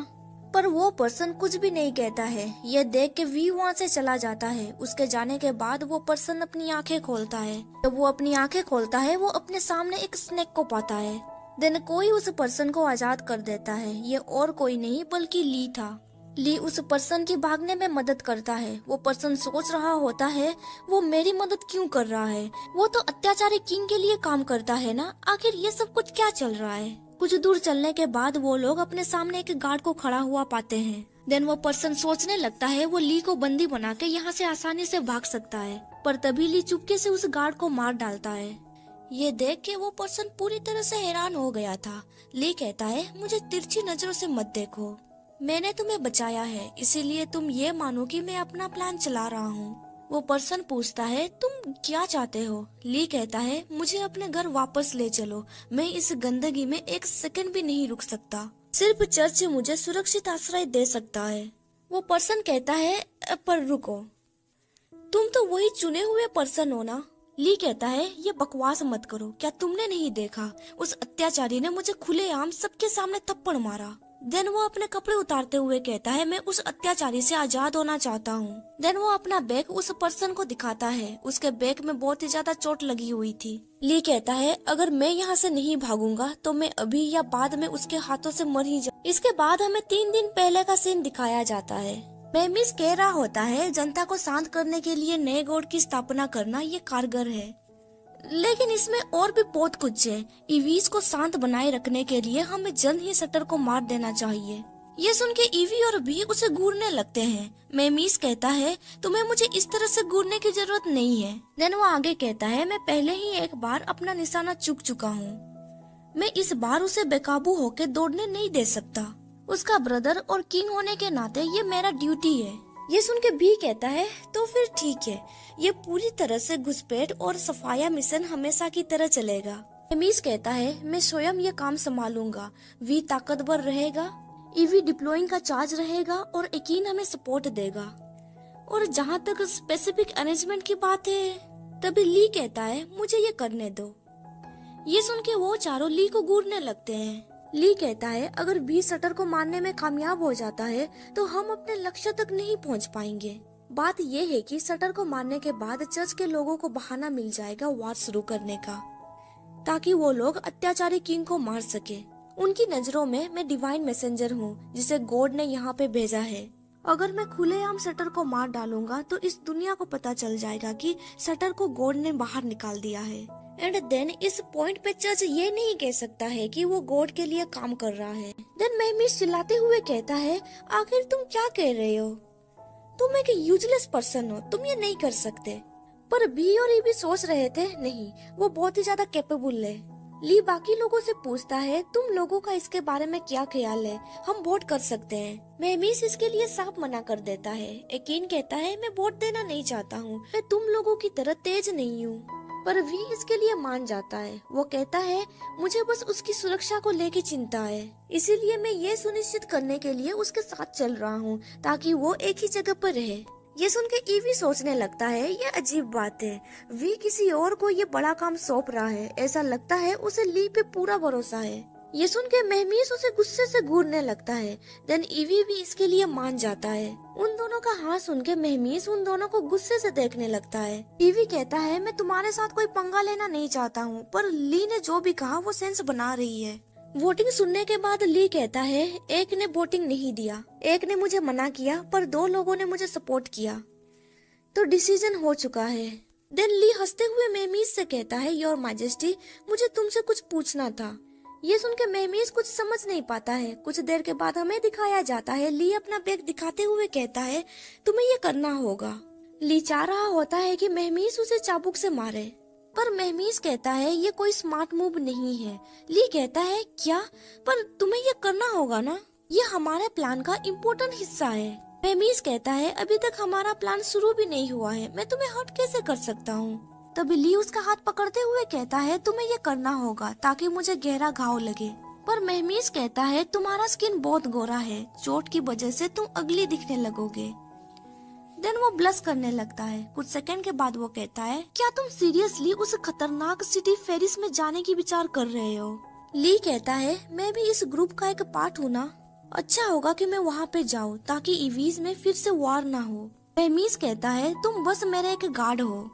पर वो पर्सन कुछ भी नहीं कहता है। ये देख के वी वहाँ से चला जाता है। उसके जाने के बाद वो पर्सन अपनी आंखें खोलता है। जब वो अपनी आंखें खोलता है वो अपने सामने एक स्नेक को पाता है। देन कोई उस पर्सन को आजाद कर देता है। ये और कोई नहीं बल्कि ली था। ली उस पर्सन की भागने में मदद करता है। वो पर्सन सोच रहा होता है वो मेरी मदद क्यों कर रहा है, वो तो अत्याचारी किंग के लिए काम करता है ना, आखिर ये सब कुछ क्या चल रहा है। कुछ दूर चलने के बाद वो लोग अपने सामने एक गार्ड को खड़ा हुआ पाते हैं। देन वो पर्सन सोचने लगता है वो ली को बंदी बना के यहाँ से आसानी से भाग सकता है, पर तभी ली चुपके से उस गार्ड को मार डालता है। ये देख के वो पर्सन पूरी तरह से हैरान हो गया था। ली कहता है मुझे तिरछी नजरों से मत देखो, मैंने तुम्हें बचाया है, इसीलिए तुम ये मानो कि मैं अपना प्लान चला रहा हूँ। वो पर्सन पूछता है तुम क्या चाहते हो। ली कहता है मुझे अपने घर वापस ले चलो, मैं इस गंदगी में एक सेकंड भी नहीं रुक सकता, सिर्फ चर्च मुझे सुरक्षित आश्रय दे सकता है। वो पर्सन कहता है पर रुको, तुम तो वही चुने हुए पर्सन हो ना। ली कहता है ये बकवास मत करो, क्या तुमने नहीं देखा उस अत्याचारी ने मुझे खुलेआम सबके सामने थप्पड़ मारा। देन वो अपने कपड़े उतारते हुए कहता है मैं उस अत्याचारी से आजाद होना चाहता हूँ। देन वो अपना बैग उस पर्सन को दिखाता है। उसके बैग में बहुत ही ज्यादा चोट लगी हुई थी। ली कहता है अगर मैं यहाँ से नहीं भागूंगा तो मैं अभी या बाद में उसके हाथों से मर ही जाऊँ। इसके बाद हमें 3 दिन पहले का सीन दिखाया जाता है। मेहमीस कह रहा होता है जनता को शांत करने के लिए नए गॉड की स्थापना करना ये कारगर है, लेकिन इसमें और भी बहुत कुछ है। इवीस को शांत बनाए रखने के लिए हमें जल्द ही शटर को मार देना चाहिए। ये सुन के ईवी और भी उसे घूरने लगते हैं। मेहमीस कहता है तुम्हें मुझे इस तरह से घूरने की जरूरत नहीं है। देन वो आगे कहता है मैं पहले ही एक बार अपना निशाना चूक चुका हूँ, मैं इस बार उसे बेकाबू होकर दौड़ने नहीं दे सकता। उसका ब्रदर और किंग होने के नाते ये मेरा ड्यूटी है। ये सुन के भी कहता है तो फिर ठीक है, ये पूरी तरह से घुसपैठ और सफाया मिशन हमेशा की तरह चलेगा। मेहमीस कहता है मैं स्वयं ये काम संभालूंगा, वी ताकतवर रहेगा, ईवी डिप्लॉइंग का चार्ज रहेगा और यकीन हमें सपोर्ट देगा। और जहाँ तक स्पेसिफिक अरेंजमेंट की बात है, तभी ली कहता है मुझे ये करने दो। ये सुन के वो चारों ली को घूरने लगते हैं। ली कहता है अगर भी शटर को मारने में कामयाब हो जाता है तो हम अपने लक्ष्य तक नहीं पहुंच पाएंगे। बात ये है कि शटर को मारने के बाद चर्च के लोगों को बहाना मिल जाएगा वार शुरू करने का, ताकि वो लोग अत्याचारी किंग को मार सके। उनकी नजरों में मैं डिवाइन मैसेंजर हूँ जिसे गॉड ने यहाँ पे भेजा है। अगर मैं खुलेआम शटर को मार डालूंगा तो इस दुनिया को पता चल जाएगा कि शटर को गॉड ने बाहर निकाल दिया है। एंड देन इस पॉइंट पे चर्च ये नहीं कह सकता है कि वो गॉड के लिए काम कर रहा है। देन मेहमीस चिल्लाते हुए कहता है आखिर तुम क्या कह रहे हो, तुम एक यूजलेस पर्सन हो, तुम ये नहीं कर सकते। पर बी और ई भी सोच रहे थे नहीं, वो बहुत ही ज्यादा कैपेबल है। ली बाकी लोगों से पूछता है तुम लोगों का इसके बारे में क्या ख्याल है, हम वोट कर सकते हैं। मेहमीस इसके लिए साफ मना कर देता है। यकीन कहता है मैं वोट देना नहीं चाहता हूँ, मैं तुम लोगों की तरह तेज नहीं हूँ। पर वी इसके लिए मान जाता है। वो कहता है मुझे बस उसकी सुरक्षा को लेके चिंता है, इसीलिए मैं ये सुनिश्चित करने के लिए उसके साथ चल रहा हूँ ताकि वो एक ही जगह पर रहे। ये सुन के ईवी सोचने लगता है ये अजीब बात है, वी किसी और को ये बड़ा काम सौंप रहा है, ऐसा लगता है उसे ली पे पूरा भरोसा है। ये सुन के मेहमीस उसे गुस्से से घूरने लगता है। देन ईवी भी इसके लिए मान जाता है। उन दोनों का हाथ सुन के मेहमीस उन दोनों को गुस्से से देखने लगता है। ईवी कहता है मैं तुम्हारे साथ कोई पंगा लेना नहीं चाहता हूँ, पर ली ने जो भी कहा वो सेंस बना रही है। वोटिंग सुनने के बाद ली कहता है एक ने वोटिंग नहीं दिया, एक ने मुझे मना किया, पर 2 लोगों ने मुझे सपोर्ट किया, तो डिसीजन हो चुका है। देन ली हंसते हुए मेहमीस से कहता है योर मैजेस्टी, मुझे तुमसे कुछ पूछना था। ये सुन के मेहमीस कुछ समझ नहीं पाता है। कुछ देर के बाद हमें दिखाया जाता है ली अपना बैग दिखाते हुए कहता है तुम्हें ये करना होगा। ली चाह रहा होता है कि मेहमीस उसे चाबुक से मारे, पर मेहमीस कहता है ये कोई स्मार्ट मूव नहीं है। ली कहता है क्या, पर तुम्हें ये करना होगा ना, ये हमारे प्लान का इम्पोर्टेंट हिस्सा है। मेहमीस कहता है अभी तक हमारा प्लान शुरू भी नहीं हुआ है, मैं तुम्हें हर्ट कैसे कर सकता हूँ। तभी ली उसका हाथ पकड़ते हुए कहता है तुम्हें ये करना होगा ताकि मुझे गहरा घाव लगे, पर मेहमीस कहता है तुम्हारा स्किन बहुत गोरा है, चोट की वजह से तुम अगली दिखने लगोगे। देन वो ब्लश करने लगता है। कुछ सेकंड के बाद वो कहता है क्या तुम सीरियसली उस खतरनाक सिटी फेरिस में जाने की विचार कर रहे हो। ली कहता है मैं भी इस ग्रुप का एक पार्ट हूँ ना, अच्छा होगा कि मैं वहाँ पे जाऊँ ताकि ईवीज में फिर से वार ना हो। मेहमीस कहता है तुम बस मेरे एक गार्ड हो,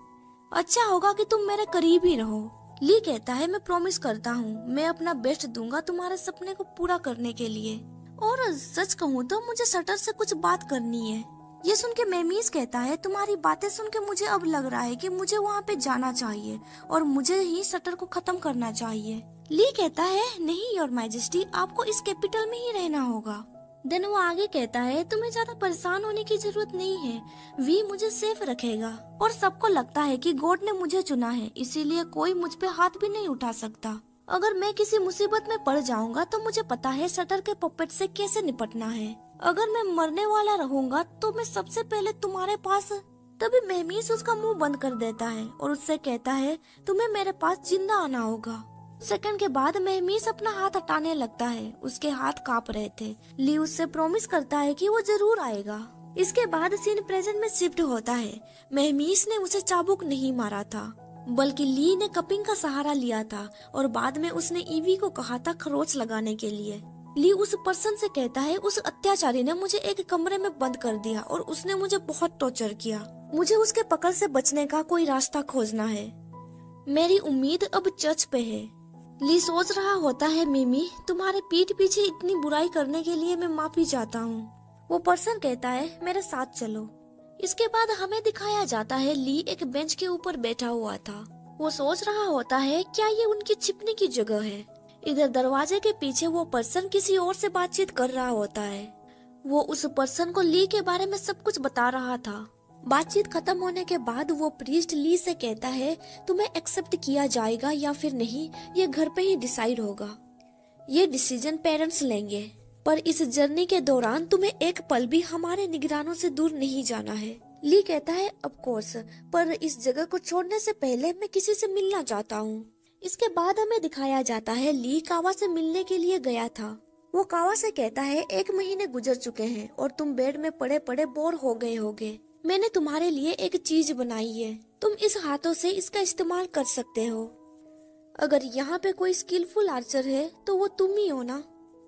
अच्छा होगा कि तुम मेरे करीब ही रहो। ली कहता है मैं प्रॉमिस करता हूँ मैं अपना बेस्ट दूंगा तुम्हारे सपने को पूरा करने के लिए, और सच कहूँ तो मुझे शटर से कुछ बात करनी है। ये सुन के मेहमीस कहता है तुम्हारी बातें सुन के मुझे अब लग रहा है कि मुझे वहाँ पे जाना चाहिए और मुझे ही शटर को खत्म करना चाहिए। ली कहता है नहीं योर मैजेस्टी, आपको इस कैपिटल में ही रहना होगा। देन वो आगे कहता है तुम्हें ज्यादा परेशान होने की जरूरत नहीं है, वी मुझे सेफ रखेगा, और सबको लगता है कि गॉड ने मुझे चुना है, इसीलिए कोई मुझ पे हाथ भी नहीं उठा सकता। अगर मैं किसी मुसीबत में पड़ जाऊंगा तो मुझे पता है शटर के पपेट से कैसे निपटना है। अगर मैं मरने वाला रहूंगा तो मैं सबसे पहले तुम्हारे पास। तभी मेहमीस उसका मुंह बंद कर देता है और उससे कहता है तुम्हें मेरे पास जिंदा आना होगा। सेकंड के बाद मेहमीस अपना हाथ हटाने लगता है, उसके हाथ कांप रहे थे। ली उससे प्रॉमिस करता है कि वो जरूर आएगा। इसके बाद सीन प्रेजेंट में शिफ्ट होता है। मेहमीस ने उसे चाबुक नहीं मारा था, बल्कि ली ने कपिंग का सहारा लिया था और बाद में उसने ईवी को कहा था खरोच लगाने के लिए। ली उस पर्सन से कहता है उस अत्याचारी ने मुझे एक कमरे में बंद कर दिया और उसने मुझे बहुत टॉर्चर किया, मुझे उसके पकड़ से बचने का कोई रास्ता खोजना है। मेरी उम्मीद अब चर्च पे है। ली सोच रहा होता है मिमी तुम्हारे पीठ पीछे इतनी बुराई करने के लिए मैं माफी चाहता हूँ। वो पर्सन कहता है मेरे साथ चलो। इसके बाद हमें दिखाया जाता है ली एक बेंच के ऊपर बैठा हुआ था। वो सोच रहा होता है क्या ये उनकी छिपने की जगह है। इधर दरवाजे के पीछे वो पर्सन किसी और से बातचीत कर रहा होता है। वो उस पर्सन को ली के बारे में सब कुछ बता रहा था। बातचीत खत्म होने के बाद वो प्रीस्ट ली से कहता है तुम्हें एक्सेप्ट किया जाएगा या फिर नहीं, ये घर पे ही डिसाइड होगा। ये डिसीजन पेरेंट्स लेंगे, पर इस जर्नी के दौरान तुम्हें एक पल भी हमारे निगरानों से दूर नहीं जाना है। ली कहता है ऑफ कोर्स, पर इस जगह को छोड़ने से पहले मैं किसी से मिलना चाहता हूँ। इसके बाद हमें दिखाया जाता है ली कावा से मिलने के लिए गया था। वो कावा से कहता है 1 महीने गुजर चुके हैं और तुम बेड में पड़े पड़े बोर हो गए होगे। मैंने तुम्हारे लिए एक चीज बनाई है, तुम इस हाथों से इसका इस्तेमाल कर सकते हो। अगर यहाँ पे कोई स्किलफुल आर्चर है तो वो तुम ही हो ना।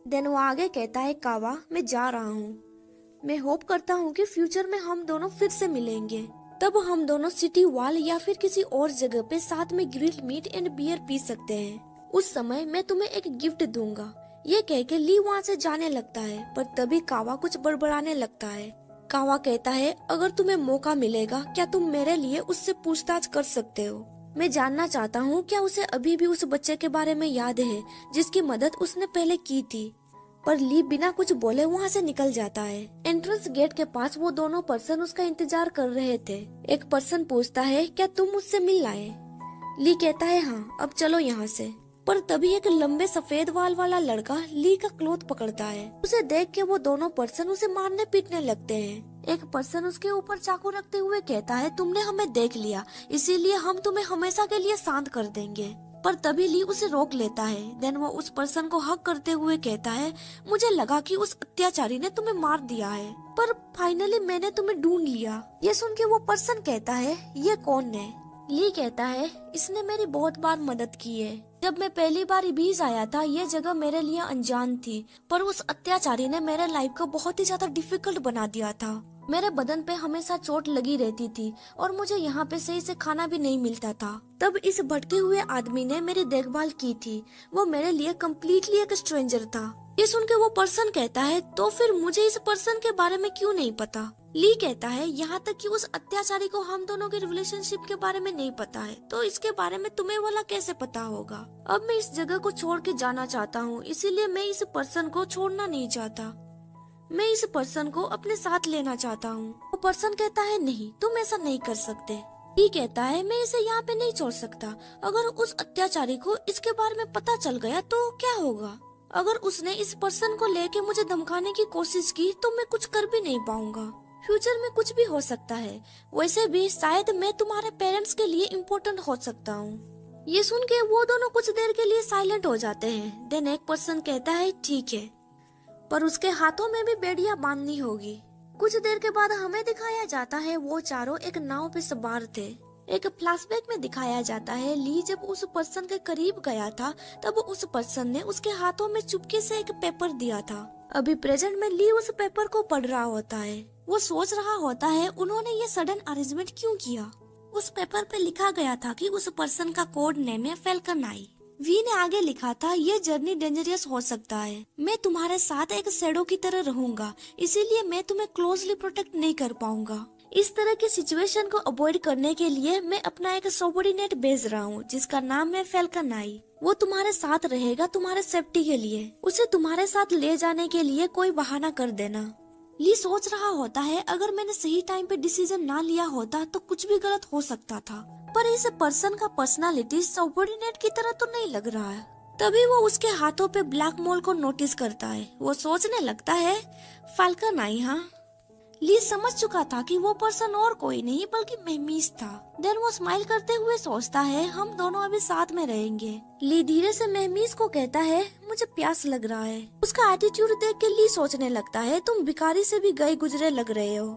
देन वो आगे कहता है कावा मैं जा रहा हूँ, मैं होप करता हूँ कि फ्यूचर में हम दोनों फिर से मिलेंगे। तब हम दोनों सिटी वॉल या फिर किसी और जगह पे साथ में ग्रिल्ड मीट एंड बियर पी सकते हैं। उस समय मैं तुम्हें एक गिफ्ट दूंगा। ये कह के ली वहाँ से जाने लगता है, पर तभी कावा कुछ बड़बड़ाने लगता है। कावा कहता है अगर तुम्हें मौका मिलेगा क्या तुम मेरे लिए उससे पूछताछ कर सकते हो। मैं जानना चाहता हूँ क्या उसे अभी भी उस बच्चे के बारे में याद है जिसकी मदद उसने पहले की थी। पर ली बिना कुछ बोले वहाँ से निकल जाता है। एंट्रेंस गेट के पास वो दोनों पर्सन उसका इंतजार कर रहे थे। एक पर्सन पूछता है क्या तुम मुझसे मिल आए। ली कहता है हाँ, अब चलो यहाँ से। पर तभी एक लंबे सफेद बाल वाला लड़का ली का क्लोथ पकड़ता है। उसे देख के वो दोनों पर्सन उसे मारने पीटने लगते हैं। एक पर्सन उसके ऊपर चाकू रखते हुए कहता है तुमने हमें देख लिया, इसीलिए हम तुम्हें हमेशा के लिए शांत कर देंगे। पर तभी ली उसे रोक लेता है। देन वो उस पर्सन को हक करते हुए कहता है मुझे लगा कि उस अत्याचारी ने तुम्हें मार दिया है, पर फाइनली मैंने तुम्हें ढूंढ लिया। ये सुन के वो पर्सन कहता है ये कौन है। ली कहता है इसने मेरी बहुत बार मदद की है। जब मैं पहली बार इबीज आया था ये जगह मेरे लिए अनजान थी, पर उस अत्याचारी ने मेरे लाइफ को बहुत ही ज्यादा डिफिकल्ट बना दिया था। मेरे बदन पे हमेशा चोट लगी रहती थी और मुझे यहाँ पे सही से खाना भी नहीं मिलता था। तब इस भटके हुए आदमी ने मेरी देखभाल की थी। वो मेरे लिए कम्प्लीटली एक स्ट्रेंजर था। ये सुन के वो पर्सन कहता है तो फिर मुझे इस पर्सन के बारे में क्यों नहीं पता। ली कहता है यहाँ तक कि उस अत्याचारी को हम दोनों के रिलेशनशिप के बारे में नहीं पता है, तो इसके बारे में तुम्हें वाला कैसे पता होगा। अब मैं इस जगह को छोड़ के जाना चाहता हूँ, इसीलिए मैं इस पर्सन को छोड़ना नहीं चाहता। मैं इस पर्सन को अपने साथ लेना चाहता हूँ। वो पर्सन कहता है नहीं, तुम ऐसा नहीं कर सकते। ली कहता है मैं इसे यहाँ पे नहीं छोड़ सकता। अगर उस अत्याचारी को इसके बारे में पता चल गया तो क्या होगा। अगर उसने इस पर्सन को लेके मुझे धमकाने की कोशिश की तो मैं कुछ कर भी नहीं पाऊंगा। फ्यूचर में कुछ भी हो सकता है। वैसे भी शायद मैं तुम्हारे पेरेंट्स के लिए इम्पोर्टेंट हो सकता हूँ। ये सुन के वो दोनों कुछ देर के लिए साइलेंट हो जाते हैं। देन एक पर्सन कहता है ठीक है, पर उसके हाथों में भी बेड़ियां बांधनी होगी। कुछ देर के बाद हमें दिखाया जाता है वो चारों एक नाव पे सवार थे। एक फ्लैशबैक में दिखाया जाता है ली जब उस पर्सन के करीब गया था तब उस पर्सन ने उसके हाथों में चुपके से एक पेपर दिया था। अभी प्रेजेंट में ली उस पेपर को पढ़ रहा होता है। वो सोच रहा होता है उन्होंने ये सडन अरेंजमेंट क्यों किया। उस पेपर पे लिखा गया था कि उस पर्सन का कोड नेम है फैल्कन आई। वी ने आगे लिखा था ये जर्नी डेंजरस हो सकता है, मैं तुम्हारे साथ एक शैडो की तरह रहूंगा, इसीलिए मैं तुम्हें क्लोजली प्रोटेक्ट नहीं कर पाऊंगा। इस तरह की सिचुएशन को अवॉइड करने के लिए मैं अपना एक सबऑर्डिनेट भेज रहा हूँ जिसका नाम है फैल्कन आई। वो तुम्हारे साथ रहेगा तुम्हारे सेफ्टी के लिए। उसे तुम्हारे साथ ले जाने के लिए कोई बहाना कर देना। ली सोच रहा होता है अगर मैंने सही टाइम पे डिसीजन ना लिया होता तो कुछ भी गलत हो सकता था, पर इस पर्सन का पर्सनालिटी सबऑर्डिनेट की तरह तो नहीं लग रहा है। तभी वो उसके हाथों पे ब्लैक मोल को नोटिस करता है। वो सोचने लगता है फैल्कन आई। हाँ, ली समझ चुका था कि वो पर्सन और कोई नहीं बल्कि मेहमीज था। देन वो स्माइल करते हुए सोचता है हम दोनों अभी साथ में रहेंगे। ली धीरे से मेहमीज को कहता है मुझे प्यास लग रहा है। उसका एटीट्यूड देख के ली सोचने लगता है तुम भिखारी से भी गए गुजरे लग रहे हो,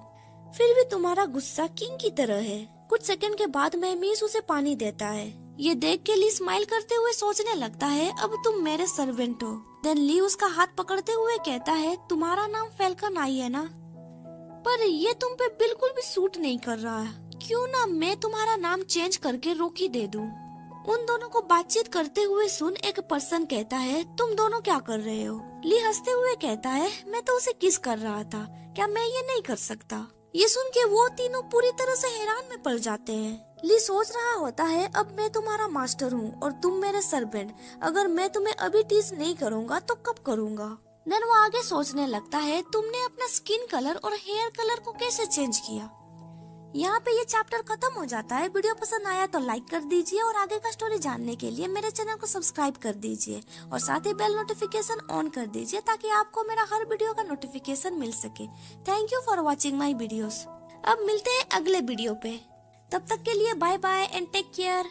फिर भी तुम्हारा गुस्सा किंग की तरह है। कुछ सेकंड के बाद मेहमीज उसे पानी देता है। ये देख के ली स्माइल करते हुए सोचने लगता है अब तुम मेरे सर्वेंट हो। देन ली उसका हाथ पकड़ते हुए कहता है तुम्हारा नाम फैल्कन आई है ना, पर ये तुम पे बिल्कुल भी सूट नहीं कर रहा है। क्यों ना मैं तुम्हारा नाम चेंज करके रोकी दे दूं। उन दोनों को बातचीत करते हुए सुन एक पर्सन कहता है तुम दोनों क्या कर रहे हो। ली हंसते हुए कहता है मैं तो उसे किस कर रहा था, क्या मैं ये नहीं कर सकता। ये सुन के वो तीनों पूरी तरह से हैरान में पड़ जाते हैं। ली सोच रहा होता है अब मैं तुम्हारा मास्टर हूँ और तुम मेरे सर्वेंट। अगर मैं तुम्हें अभी टीज नहीं करूँगा तो कब करूँगा। देन वो आगे सोचने लगता है तुमने अपना स्किन कलर और हेयर कलर को कैसे चेंज किया। यहाँ पे ये चैप्टर खत्म हो जाता है। वीडियो पसंद आया तो लाइक कर दीजिए और आगे का स्टोरी जानने के लिए मेरे चैनल को सब्सक्राइब कर दीजिए और साथ ही बेल नोटिफिकेशन ऑन कर दीजिए ताकि आपको मेरा हर वीडियो का नोटिफिकेशन मिल सके। Thank you for watching my videos. अब मिलते हैं अगले वीडियो पे, तब तक के लिए bye bye and take care.